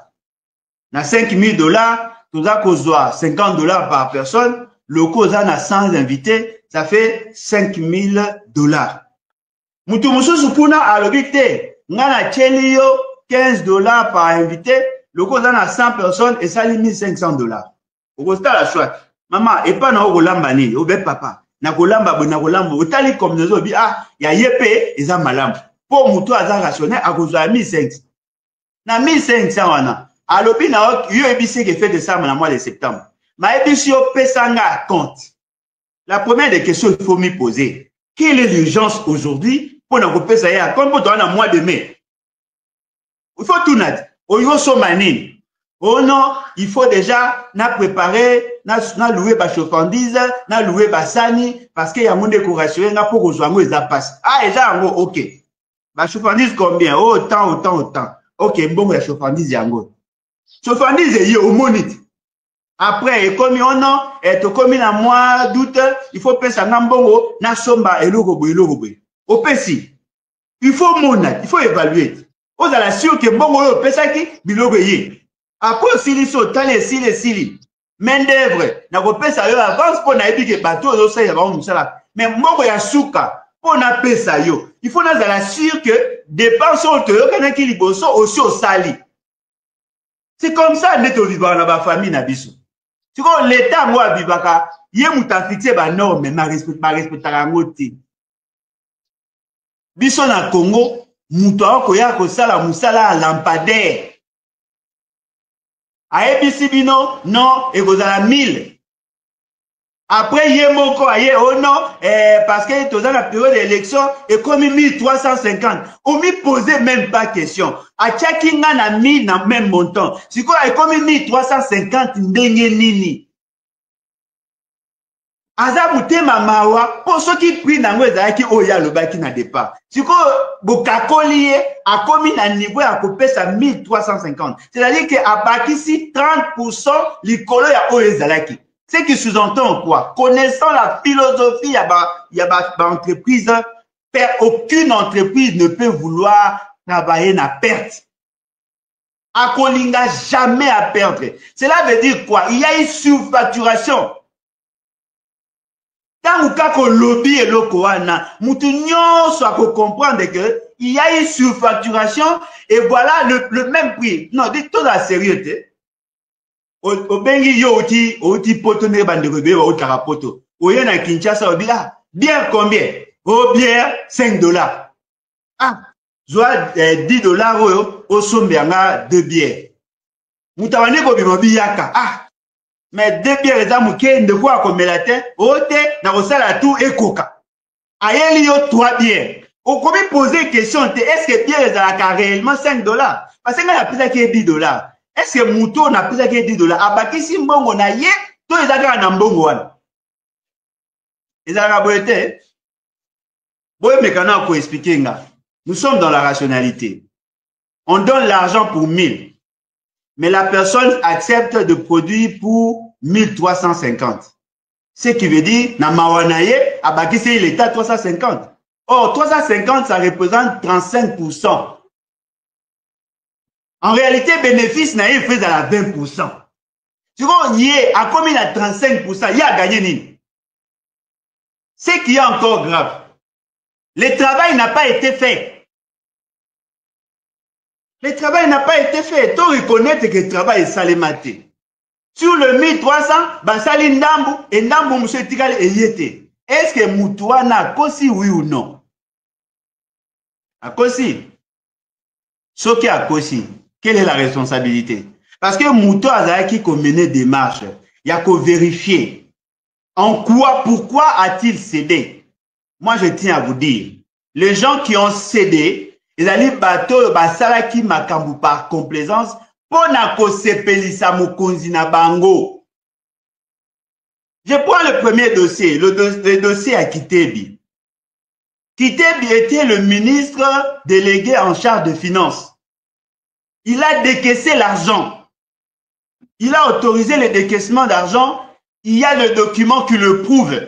Na $5,000, tout ça cause $50 par personne, le cause a 100 invités, ça fait $5,000. Mutumusou supuna à l'obité, ngana chelio $15 par invité, le cause a 100 personnes et ça limite $500. Au constat la choix. Maman, et pas na ogolamba ni, obe papa. Na golamba, otali comme nous obi, ah, ya yepe, eza malam. Pour muto aza rationnel, à cause de 1,500. Na 1,500 wana. A l'obi na yo ebisi qui fait de ça dans mois de septembre. Ma ebisi yo pesanga compte. La première des questions qu'il faut me poser. Quelle est l'urgence aujourd'hui pour nous pesa ya compte pour dans le mois de mai? Il faut tout nat. Oyo so manine. Oh non, il faut déjà na préparer, na louer ba chauffandise, na louer ba sani, parce qu'il y a mon décoration, na pour rejoindre les passe. Ah, et là, ok. Ba chauffandise combien? Oh, autant. Ok, bon, la chauffandise yango. Chauffandise est au monite. Après, comme on a, et comme un mois d'août, il faut payer ça n'ambongo, na somba et logo. Au PC, il faut monat, il faut évaluer. Vous allez sûr que bon, on paye ça qui, bilogo yé. Après, s'il so, tale, s'il, main d'œuvre, n'a pas payé ça, avance pour n'a pas que bateau, ça y a vraiment ça. Mais moi, ya souka, pour n'a pas ça, il faut nous assurer que dépenses autour, qu'il y a qui liboso aussi au sali. C'est comme ça, net au vivant dans la famille, n'abisso. Tu vois, l'État, moi, vivaka, yé mouta fixé, bah non, mais ma respect à ngoti. Biso na Congo, mouta koya ko sala musala à lampadaire. A ABC non, et vous avez 1000. Après, il y a mon aye, oh non, parce que tu dans la période d'élection, et comme 1350, on ne posait même pas question. À Tchakinga na mis dans même montant. Si quoi, et comme 1350, nini. Aza mutema mawa, pour ceux qui prient dans le qui oya le baki na départ. Si quoi, bokakoliye, a commis un niveau à couper ça 1350. C'est-à-dire qu'à Bakissi, 30% l'icolo ya oyezalaki. Ce qui sous-entend quoi? Connaissant la philosophie, il y a entreprise, aucune entreprise ne peut vouloir travailler à perte. Akolinga jamais à perdre. Cela veut dire quoi? Il y a une surfacturation. Tant que lobby et le Koana, nous soit pour comprendre que il y a une surfacturation et voilà le même prix. Non, dites tout la sérieuxité. Au bengi yo oti potone bande rebé au carapoto. Au yana Kinshasa au bila. Bien combien? Au bien $5. Ah, soit $10 au sombianga 2 bières. Moutawane ko bimobiyaka. Ah. Mais 2 bières les amouké de quoi comme la tête, ote na rosala tout et coca. Ayeli yo 3 bières. On peut poser question, est-ce que bière les a réellement $5? Parce que là, il y a plus que $10. Est-ce que Mouto n'a plus que 10 dollars? Abakisi mbongo na ye, to ezaka na mbongo wana. Ezaka boete. Boye mekana ko expliquer nga. Nous sommes dans la rationalité. On donne l'argent pour 1000. Mais la personne accepte de produire pour 1350. Ce qui veut dire, na mawanaye, abakisi il est à 350. Or, 350, ça représente 35%. En réalité, bénéfice n'a fait à la 20%. Tu vois, il est à combien à 35%, il a gagné nini. Ce qui est encore grave, le travail n'a pas été fait. Le travail n'a pas été fait. Tu reconnaître que le travail est salématé. Sur le 1300, basali ndambu, et ndambu monsieur Tikal et yete. Est-ce que Moutouana a kosi oui ou non? A kosi. Ce qui a kosi. Quelle est la responsabilité? Parce que Moutou a qui mené des marches, il y a qu'à vérifier. En quoi, pourquoi a-t-il cédé? Moi, je tiens à vous dire, les gens qui ont cédé, ils allaient bateau, basalaki makambu par complaisance, pour na ko sepelisa mokonzi na bango. Je prends le premier dossier, le dossier à Kitebi. Kitebi était le ministre délégué en charge de finances. Il a décaissé l'argent. Il a autorisé le décaissement d'argent. Il y a le document qui le prouve.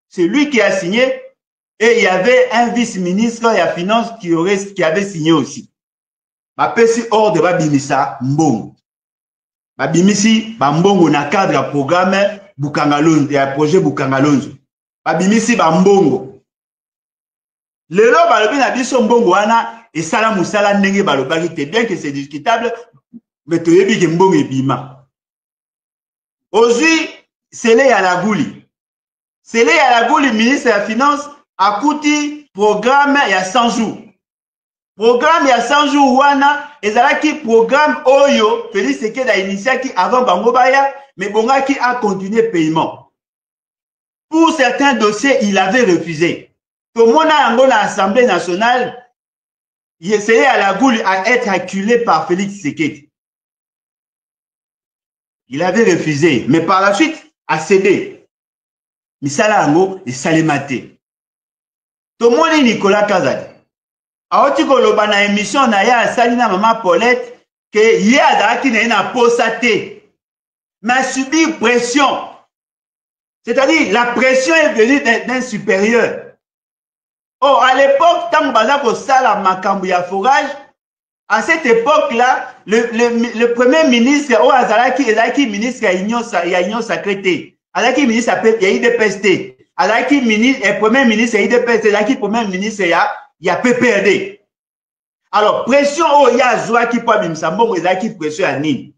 C'est lui qui a signé. Et il y avait un vice-ministre de la finance qui avait signé aussi. Bapesi hors de Babimisa Mbongo. Babimisi Bambongo na cadre ya programme Bukangalonzo, ya projet Bukangalonzo. Babimisi Bambongo. Lelo balobi na biso Mbongo wana esala musala ndenge balobaki te, bien que c'est discutable, mais toyebi ke Mbongo ebima. Aujourd'hui, Sele Yalagouli. Sele Yalagouli, ministre de la finance, a coûté programme il y a 100 jours. Programme il y a 100 jours wana ezalaki programme oyo Félix Sekeda initiaki avant Bangobaya, mais Bongaki a continué paiement. Pour certains dossiers, il avait refusé. Tout le monde a dans l'Assemblée nationale, il essayait à la goule à être acculé par Félix Sekeda. Il avait refusé, mais par la suite, a cédé. Misala Ango et Salématé. Tout le monde est Nicolas Kazadi. Aoti koloba na émission na ya Salina Maman Paulette que yada qui n'a posate mais subi pression. C'est-à-dire la pression est venue d'un supérieur. Oh, à l'époque, tant que sala makambu ya forage, à cette époque-là, le premier ministre oh Azalaki ministre ya union sacrée. Azalaki ministre ya IDPST. Azalaki ministre premier ministre ya IDPST, Azalaki premier ministre ya PPRD. Alors, pression au ya zoa qui peut bimsa mbongo ezaki pression à nini?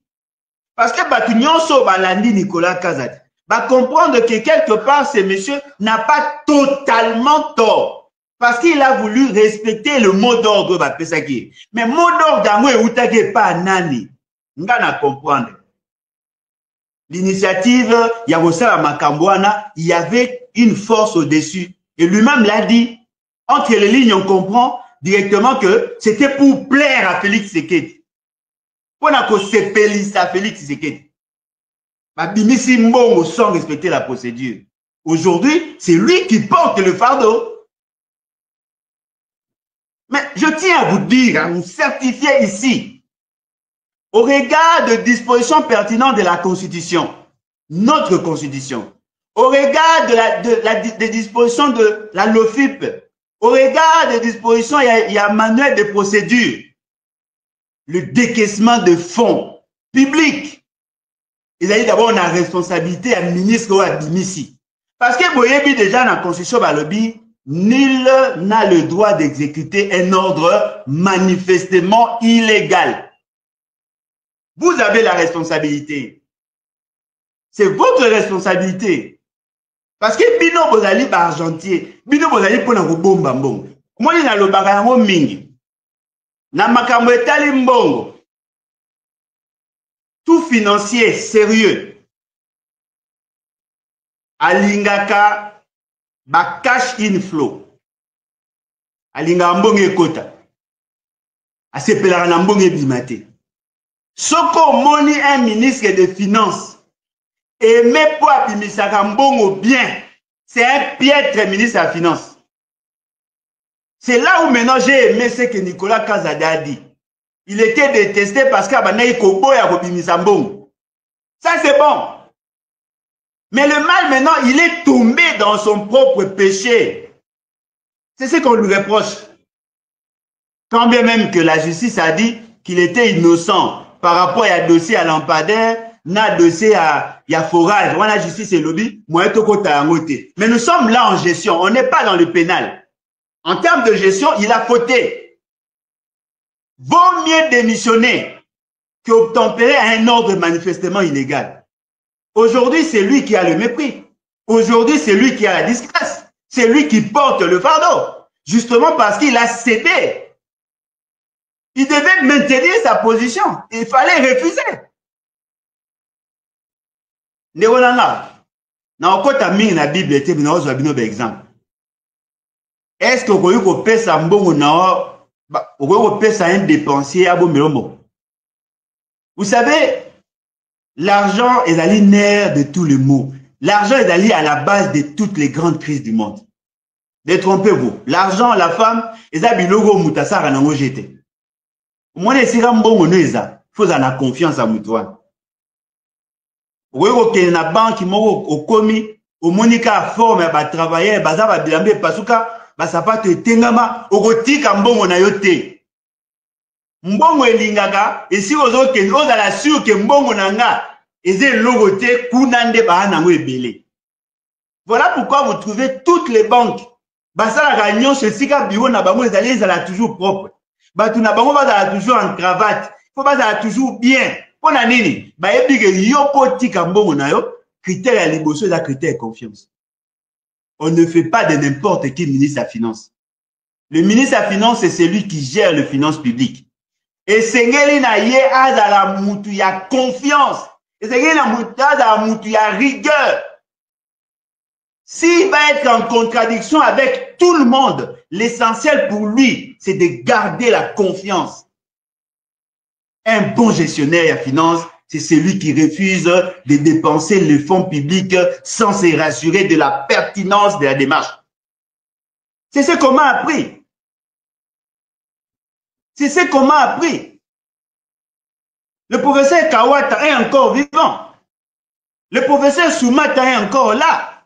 Parce que Batunyon so balandi Nicolas Kazadi va comprendre que quelque part ce monsieur n'a pas totalement tort. Parce qu'il a voulu respecter le mot d'ordre Bapesaki. Mais mot d'ordre d'ango eutake pas nani. Ngana comprendre. L'initiative Yagosala Makambouana, il y avait une force au-dessus. Et lui-même l'a dit. Entre les lignes, on comprend directement que c'était pour plaire à Félix Sekedi. On a que c'est Félix Sekedi. Babimisi Mbongo sans respecter la procédure. Aujourd'hui, c'est lui qui porte le fardeau. Mais je tiens à vous dire, à vous certifier ici, au regard de dispositions pertinentes de la Constitution, notre Constitution, au regard des dispositions de la LOFIP, au regard des dispositions, il y a un manuel de procédure. Le décaissement de fonds publics. Ils ont d'abord une responsabilité à ministre ou à Bimisi. Parce que vous voyez déjà dans la Constitution, nul n'a le droit d'exécuter un ordre manifestement illégal. Vous avez la responsabilité. C'est votre responsabilité. Parce que bino bozali ba argentier, bino bozali pona ko bomba mbongo. Moi na lobaka yango mingi. Na makambo etali mbongo. Tout financier sérieux. Alingaka ba cash inflow. alinga mbongo ekota asepelaka na mbongo ebima te. Soko moni un ministre des finances aimé pour abimisaka mbongo bien, c'est un piètre ministre des finances. C'est là où maintenant j'ai aimé ce que Nicolas Kazadi a dit. Il était détesté parce qu'il y a Koboya Kobimisa mbongo. Ça c'est bon. Mais le mal maintenant, il est tombé dans son propre péché. C'est ce qu'on lui reproche. Quand bien même que la justice a dit qu'il était innocent par rapport à dossier à lampadaire, na dossier à forage, on a justice et lobby, mais nous sommes là en gestion, on n'est pas dans le pénal. En termes de gestion, il a fauté. Vaut mieux démissionner qu'obtempérer à un ordre manifestement illégal. Aujourd'hui, c'est lui qui a le mépris. Aujourd'hui, c'est lui qui a la disgrâce. C'est lui qui porte le fardeau. Justement parce qu'il a cédé. Il devait maintenir sa position. Il fallait refuser. Na Bible était exemple. Est-ce que vous pouvez payer ça un dépensier à bon? Vous savez, l'argent est le nerf de tous les maux. L'argent est allé à la base de toutes les grandes crises du monde. Détrompez-vous. L'argent, la femme, ils ont bilogo mutasara nango jeté. Moi, les sirambongo neza, faut en avoir confiance à mutuan. Vous voyez que la banque, au commis, au monica forme, à travailler, baza ba bilambe pasuka. Basapato etengama okotika mbongo na yote. Mbongo elingaka esi ozoke ozala sûr que mbongo nanga eze logo te kuna nde ba nango ebele. Voilà pourquoi vous trouvez toutes les banques basala gagnon ce sika bureau na bango ezali ezala toujours propre. Batu na bango bazala toujours en cravate. Faut bazala toujours bien. Pona nini? Ba yebi ke yoko tika mbongo na yo critère ya liboso da critère de confiance. On ne fait pas de n'importe qui ministre de la Finance. Le ministre de la Finance, c'est celui qui gère les finances publiques. Et c'est la moutou ya confiance. Et c'est la moutou ya rigueur. S'il va être en contradiction avec tout le monde, l'essentiel pour lui, c'est de garder la confiance. Un bon gestionnaire de finance, c'est celui qui refuse de dépenser les fonds publics sans se rassurer de la pertinence de la démarche. C'est ce qu'on m'a appris. C'est ce qu'on m'a appris. Le professeur Kawata est encore vivant. Le professeur Soumata est encore là.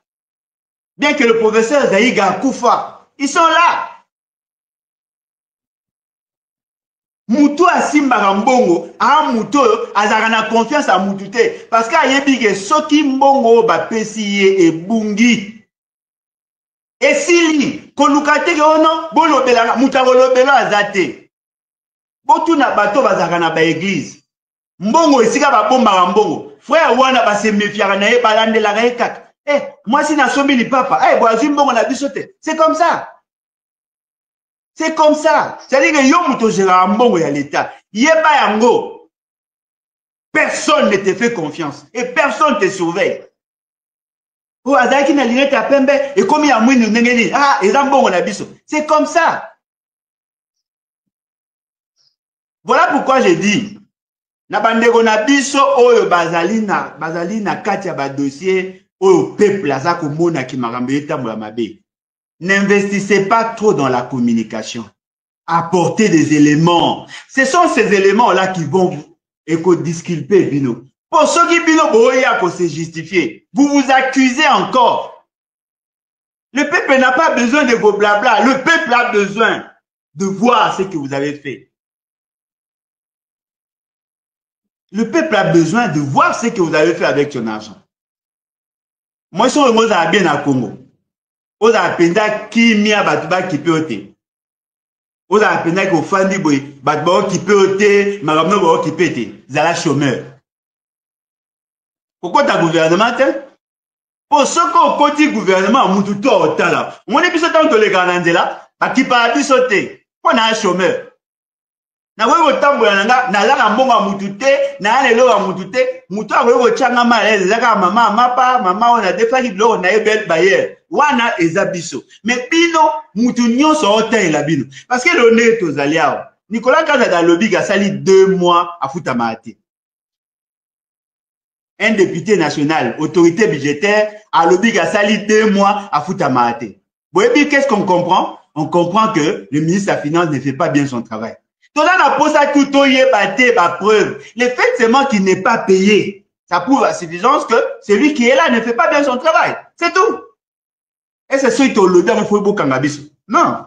Bien que le professeur Zaïga Koufa, ils sont là. Moutou a simba mbongo, a moutou azarana confiance à moutouté. Parce qu'il y a des soki mbongo ba pesiye e bungi. Et si konukate ono bolo belanga mutabolo belo azate. Botu na bato bazarana ba église. Mbongo esika ba bomba mbongo. Frère wana ba se méfiara na e balande la kaka. Moi si na sombi ni papa, boazi mbongo na bisote. C'est comme ça. C'est comme ça. C'est-à-dire que yo muto gera mbongo ya l'État. Yeba yango. Personne ne te fait confiance. Et personne te surveille. Oh, azaki na ligne ta pembe. Et comme il y a mouine nengeni. Ah, et mbongo na biso. C'est comme ça. Voilà pourquoi j'ai dit. Na bandeko na biso oyo bazali na kati ya ba dossier oyo peuple azako mona ki makambo etambola mabe. N'investissez pas trop dans la communication. Apportez des éléments. Ce sont ces éléments-là qui vont disculper Bino. Pour ceux qui Bino boya pour se justifier, vous vous accusez encore. Le peuple n'a pas besoin de vos blabla. Le peuple a besoin de voir ce que vous avez fait. Le peuple a besoin de voir ce que vous avez fait avec son argent. Moi, je suis bien à Congo. Oza apenda kimia batuba kipeote. Oza apenda ko fandi boy batba kipeote, magamno bo kipete, zala chômeur. Pourquoi ta gouvernement pour ce qu'on côté gouvernement mutu to otala. On est biso tant que les grands là, ba kipa bisote. On a un chômeur. Na wewe tambola nanga na la mbonga mutute na ale lo mutute mutu akoyo changa malaise zaka mama mapa mama ona defaki lo na ebel bayer wana ezabiso mais bino mutu nyonso hotel la bino parce que le né tozali awa Nicolas Kazada lobby a sali 2 mois à Foutamate. Un député national, autorité budgétaire, a lobby a sali 2 mois à Foutamate. Bon, et puis qu'est-ce qu'on comprend? On comprend que le ministre de la Finance ne fait pas bien son travail. Tout le monde a posé tout au yé ma preuve. Le fait seulement qu'il n'est pas payé, ça prouve à suffisance que celui qui est là ne fait pas bien son travail. C'est tout. Et c'est celui qui a lobby, il faut beaucoup cangabiso. Non.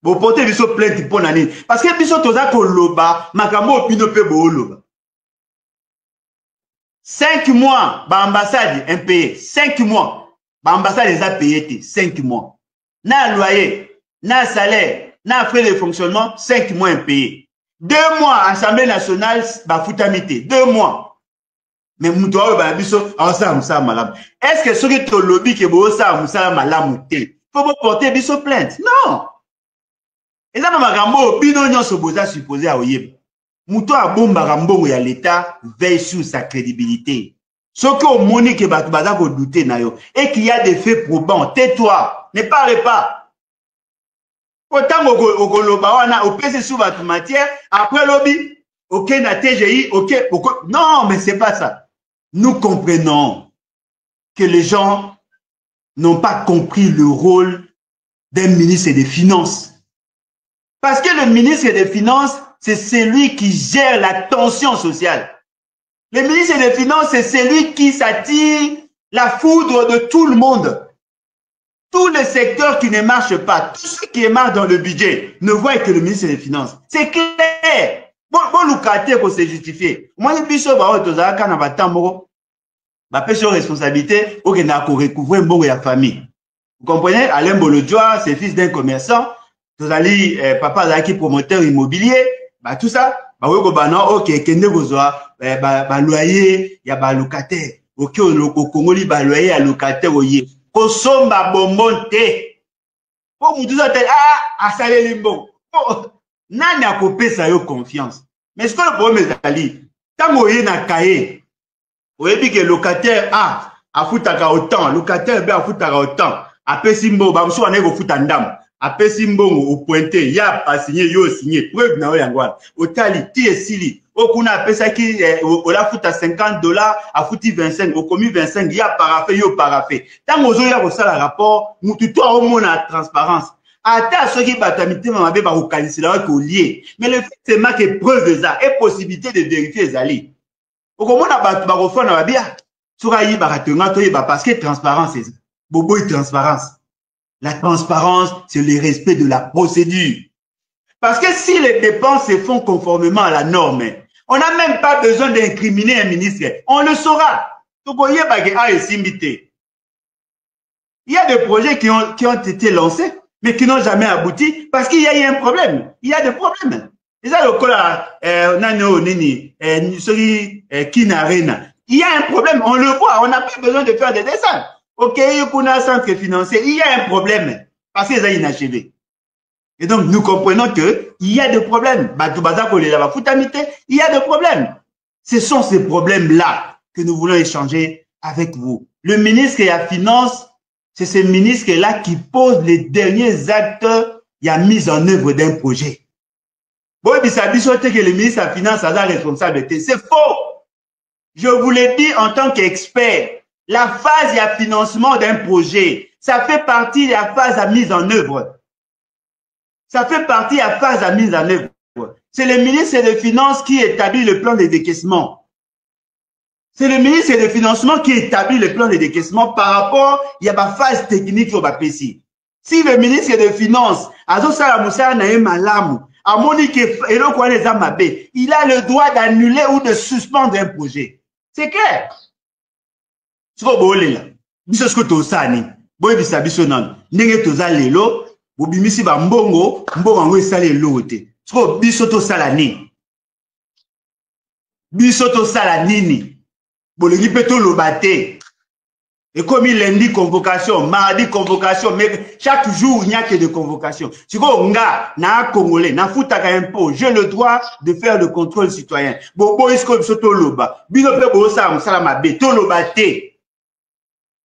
Vous portez biso plainte pour l'année. Parce que biso toza ko loba, makamo opino pe bo loba. 5 mois, ba ambassade impayé. 5 mois. Ba ambassade les a payé 5 mois. Na loyer, na salaire, na frais de fonctionnement, 5 mois impayés. 2 mois, Assemblée nationale, ba foutamité. 2 mois. Mais moutoua ba biso, ça moussa malam. Est-ce que ceux qui te lobby que bo ça moussa malam ou te? Faut pas porter biso plainte. Non. Et ça, magambo, bino nyonso boza supposé à oyeba. Mouto a bomba rambongo ya l'État veille sur sa crédibilité. Ce que monique batu baza ko douter na yo et qu'il y a des faits probants, tais-toi, ne parle pas. Autant au loba wana au PC sous batu matière après lobby, OK na TGI, OK. Non, mais c'est pas ça. Nous comprenons que les gens n'ont pas compris le rôle d'un ministre des Finances. Parce que le ministre des Finances, c'est celui qui gère la tension sociale. Le ministre des Finances, c'est celui qui s'attire la foudre de tout le monde. Tous les secteurs qui ne marchent pas, tout ce qui est marre dans le budget, ne voient que le ministre des Finances. C'est clair. Bon, lucratif pour se justifier. Moi, je suis sûr que responsabilité, pour qu'il recouvrir un bon la famille. Vous comprenez? Alain Bolodjoa, c'est fils d'un commerçant. Tozali papa azaki promoteur immobilier ba tout ça ba weko bana OK kende bozwa ba loyer ya ba locataire OK au Congoli ba loyer ya locataire oye ko somba bomonte po mutu zotel asale limbo nani akopesa yo confiance mais ce que le problème ezali tango ye na kaye oyebi ke locataire afutaka autant locataire be afutaka autant apesi mbo ba mso wana ko futa ndamu après Simbongo au pointé, ya pas signé, yo signé, preuve na yangwana. Au tali, ti esili. Au kuna apesa ki, au la fout à $50, à fouti 25, au commis 25, ya parafait, yo parafait. Tant aux ya au sala rapport, moututo au monde à transparence. Ata ceux qui batamité mamabe ba au qualifier là au lié. Mais le fait c'est marqué preuve de ça et possibilité de vérifier les alliés. Au comment na ba refond na bien. Sura yi ba ratenga to yi ba parce que transparence c'est bobo et transparence. La transparence, c'est le respect de la procédure. Parce que si les dépenses se font conformément à la norme, on n'a même pas besoin d'incriminer un ministre. On le saura. Il y a des projets qui ont été lancés, mais qui n'ont jamais abouti parce qu'il y a eu un problème. Il y a des problèmes. Il y a un problème. On le voit. On n'a pas besoin de faire des dessins. OK, il y a un centre financier, il y a un problème parce qu'ils sont inachevés. Et donc, nous comprenons qu'il y a des problèmes. Il y a des problèmes. Ce sont ces problèmes-là que nous voulons échanger avec vous. Le ministre de la Finance, c'est ce ministre-là qui pose les derniers actes il y a mise en œuvre d'un projet. Bon, et puis ça dit que le ministre de la Finance a la responsabilité. C'est faux. Je vous l'ai dit en tant qu'expert. La phase de financement d'un projet, ça fait partie de la phase de mise en œuvre. Ça fait partie de la phase de mise en œuvre. C'est le ministre des Finances qui établit le plan de décaissement. C'est le ministre des Financements qui établit le plan de décaissement par rapport à la phase technique au BAPC. Si le ministre des Finances, il a le droit d'annuler ou de suspendre un projet. C'est clair. Ce que tu as dit, biso nan ndenge toza lelo bobimisi ba mbongo ngo esale lote so biso to sala nini bolingi pe to lobate Et comme il lundi, convocation, mardi, convocation, mais chaque jour, il n'y a que des convocations. Si on a un Congolais, n'a foutaka impôt, j'ai le droit de faire le contrôle citoyen. Bobo, isko bisoto loba. Bino pe bo sa, msala mabe, to loba te.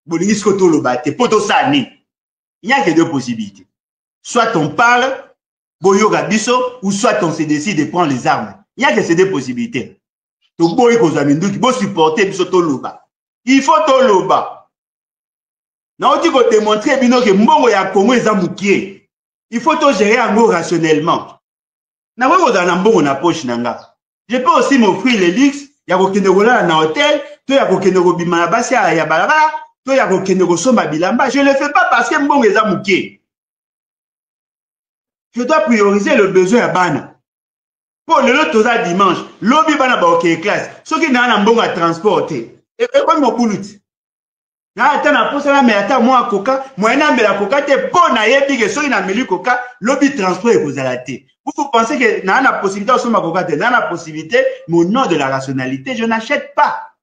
Bolingi isko to loba te, poto sa ni. Il n'y a que deux possibilités. Soit on parle, boyoga biso, ou soit on se décide de prendre les armes. Il n'y a que ces deux possibilités. Donc, boy, il faut supporter bisoto loba. Il faut to loba. Non, tu peux démontrer que mbongo ya Congo est amoukié. Il faut tout gérer en gros rationnellement. Na wako dans mbongo na poche nanga. Je peux aussi m'offrir le luxe, ya kokende kola na hôtel, to ya kokende kobima na basi ya balaba, to ya kokende kosomba bilamba. Je le fais pas parce que mbongo est amoukié. Je dois prioriser le besoin ya bana. Pour le lot toza dimanche, lobi bana ba ok classe. Ceux qui na mbongo à transporter. Et comme mon boulut. Na tana posala me ata moi coca moyena me la coca te pona yebi que soki na meli coca lobby transport et kozalate. Vous pensez que na la possibilité de ma coca te na la possibilité mon nom de la rationalité je n'achète pas.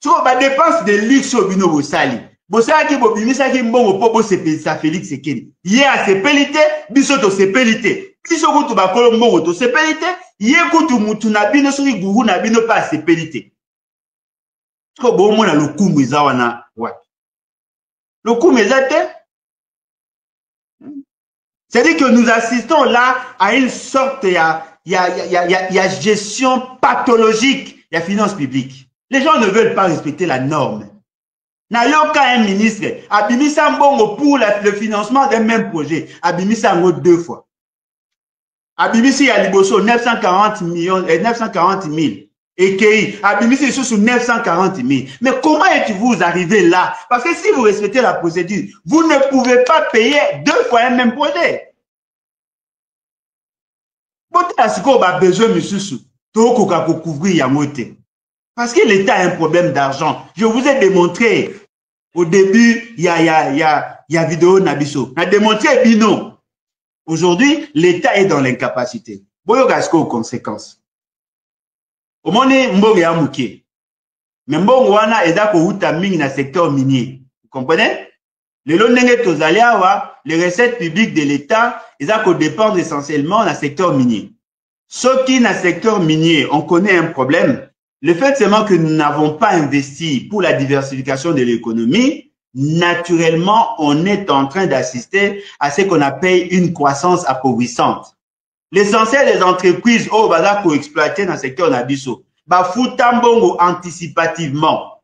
So ba dépense de luxe au bino bosali. Bosala ki bobimisa ki mbongo po bo sepelisa Félix Sekeli. Ye a sepelité biso to sepelité. Biso kutu ba kolo mbongo to sepelité, ye kutu mutu na bino soki guru na bino pa sepelité. Le c'est-à-dire que nous assistons là à une sorte de gestion pathologique de la finance publique. Les gens ne veulent pas respecter la norme. Nayoka un ministre, Abimisa Mbongo pour le financement d'un même projet, Abimisa Mbongo 2 fois. Abimisa Yaliboso 940 millions et 940 000. Et qui Abimisi sur 940 000. Mais comment êtes-vous arrivé là? Parce que si vous respectez la procédure, vous ne pouvez pas payer 2 fois un même projet. Parce que l'État a un problème d'argent. Je vous ai démontré au début, il y a vidéo Nabiso. On a démontré Bino. Aujourd'hui, l'État est dans l'incapacité. Boyogasko aux conséquences. Au monde mbongo ya muke. Mais mbongo wana eza ko uta mingi na secteur minier. Vous comprenez? Les recettes publiques de l'État, eza ko dépendent essentiellement dans le secteur minier. Sauf qui dans le secteur minier, on connaît un problème. Le fait seulement que nous n'avons pas investi pour la diversification de l'économie, naturellement, on est en train d'assister à ce qu'on appelle une croissance appauvrissante. L'essentiel des entreprises au bazar pour exploiter dans le secteur Nabiso, foutambongo anticipativement.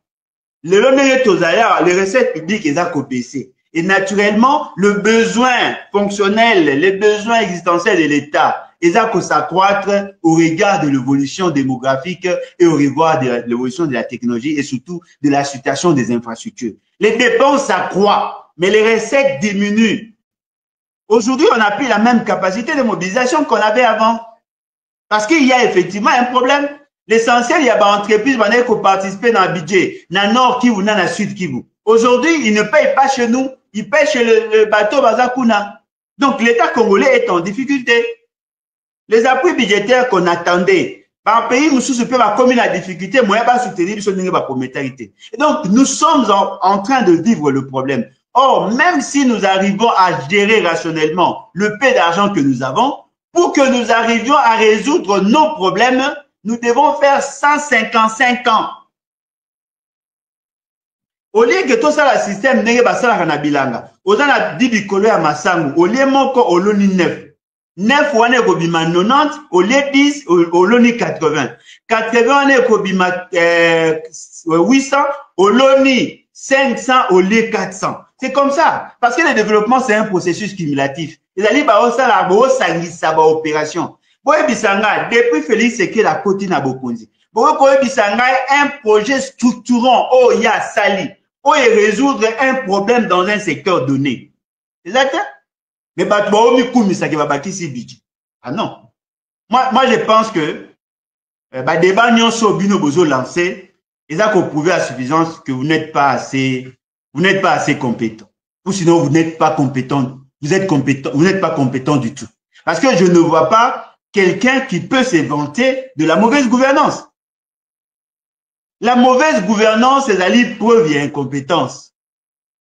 Les recettes publiques les a baissé. Et naturellement, le besoin fonctionnel, les besoins existentiels de l'État, ils ont s'accroître au regard de l'évolution démographique et au regard de l'évolution de la technologie et surtout de la situation des infrastructures. Les dépenses s'accroissent, mais les recettes diminuent. Aujourd'hui, on n'a plus la même capacité de mobilisation qu'on avait avant. Parce qu'il y a effectivement un problème. L'essentiel, il y a des entreprises qui ont participé dans le budget, dans le Nord Kivu, dans le Sud Kivu. Aujourd'hui, ils ne payent pas chez nous, ils payent chez le bateau Bazakuna. Donc, l'État congolais est en difficulté. Les appuis budgétaires qu'on attendait, par un pays, nous sommes comme la difficulté, moi, pas soutenir, et donc, nous sommes en train de vivre le problème. Or, même si nous arrivons à gérer rationnellement le peu d'argent que nous avons, pour que nous arrivions à résoudre nos problèmes, nous devons faire 155 ans. Au lieu que tout ça, le système n'est pas ça, on a dit bikolo ya masangu, au lieu moko, au loni 9. 9 on est kobima 90, au lieu 10, au loni 80. 80 on est kobima 800, au loni 500, au lieu 400. C'est comme ça. Parce que le développement, c'est un processus cumulatif. Les alliés, ça, la opération. Depuis Félix Sekeli la côté na Bokonzi. Un projet structurant, oh, il y a sali, oh, et résoudre un problème dans un secteur donné. C'est ça? Mais ah non. Moi, je pense que, débat nyon so bino bozo lancé, et ça qu'on prouve à suffisance que vous n'êtes pas assez compétent. Ou sinon, vous n'êtes pas compétent. Vous êtes compétent. Vous n'êtes pas compétent du tout. Parce que je ne vois pas quelqu'un qui peut se vanter de la mauvaise gouvernance. La mauvaise gouvernance, c'est la preuve et incompétence.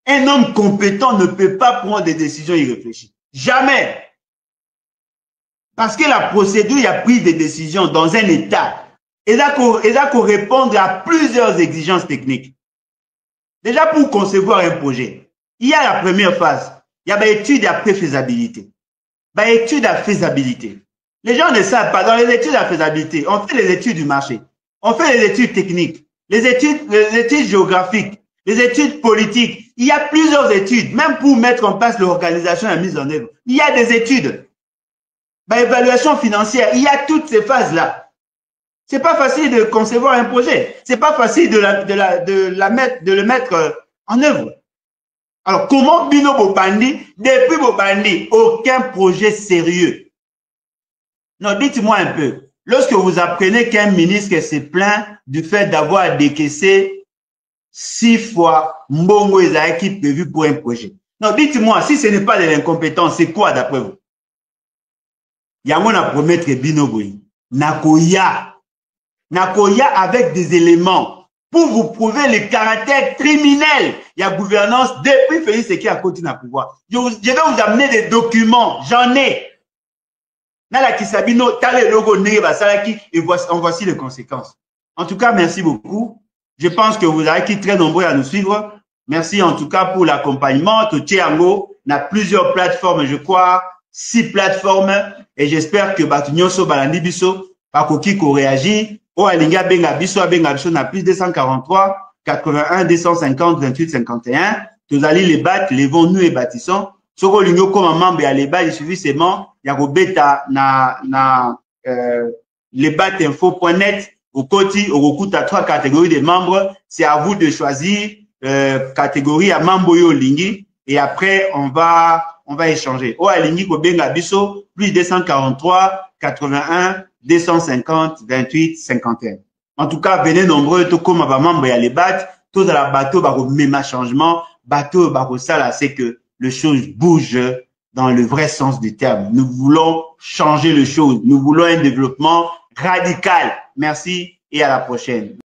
Un homme compétent ne peut pas prendre des décisions irréfléchies. Jamais. Parce que la procédure a pris des décisions dans un État. Et là qu'on répondre à plusieurs exigences techniques. Déjà, pour concevoir un projet, il y a la première phase. Il y a l'étude après faisabilité. Étude à faisabilité. Les gens ne savent pas. Dans les études à faisabilité, on fait les études du marché. On fait les études techniques, les études géographiques, les études politiques. Il y a plusieurs études, même pour mettre en place l'organisation et la mise en œuvre. Il y a des études. Évaluation financière, il y a toutes ces phases-là. C'est pas facile de concevoir un projet. C'est pas facile de le mettre en œuvre. Alors, comment Bino Bobandi, depuis Bobandi, aucun projet sérieux? Non, dites-moi un peu. Lorsque vous apprenez qu'un ministre se plaint du fait d'avoir décaissé 6 fois Mbongo Ezaki prévu pour un projet. Non, dites-moi, si ce n'est pas de l'incompétence, c'est quoi d'après vous? Yango na promettre Bino Boy. Nakoya avec des éléments pour vous prouver le caractère criminel. Il y a gouvernance depuis Félix Tshisekedi a continué à pouvoir. Je vais vous amener des documents, j'en ai. Et voici les conséquences. En tout cas, merci beaucoup. Je pense que vous avez été très nombreux à nous suivre. Merci en tout cas pour l'accompagnement. Totiango n'a plusieurs plateformes, je crois, 6 plateformes. Et j'espère que Batunyoso Balandi Biso, Pakoki ko réagit. O Alinga Benga Biso n'a plus 243, 81, 250, 28, 51. Tous allez les battre, les vont nous et bâtissons. Soko lingo comme membre à l'ébat, il suffit seulement ya ko beta na lebatinfo.net au côté au recoute à 3 catégories de membres. C'est à vous de choisir catégorie à membre yo lingi et après on va échanger. O alingi ko benga biso plus 243 81 250 28 51. En tout cas, venez nombreux tout comme ba membre ya l'ébat, tout dans la bateau ba ko même changement, bateau ba ko ça là c'est que les choses bougent dans le vrai sens du terme. Nous voulons changer les choses. Nous voulons un développement radical. Merci et à la prochaine.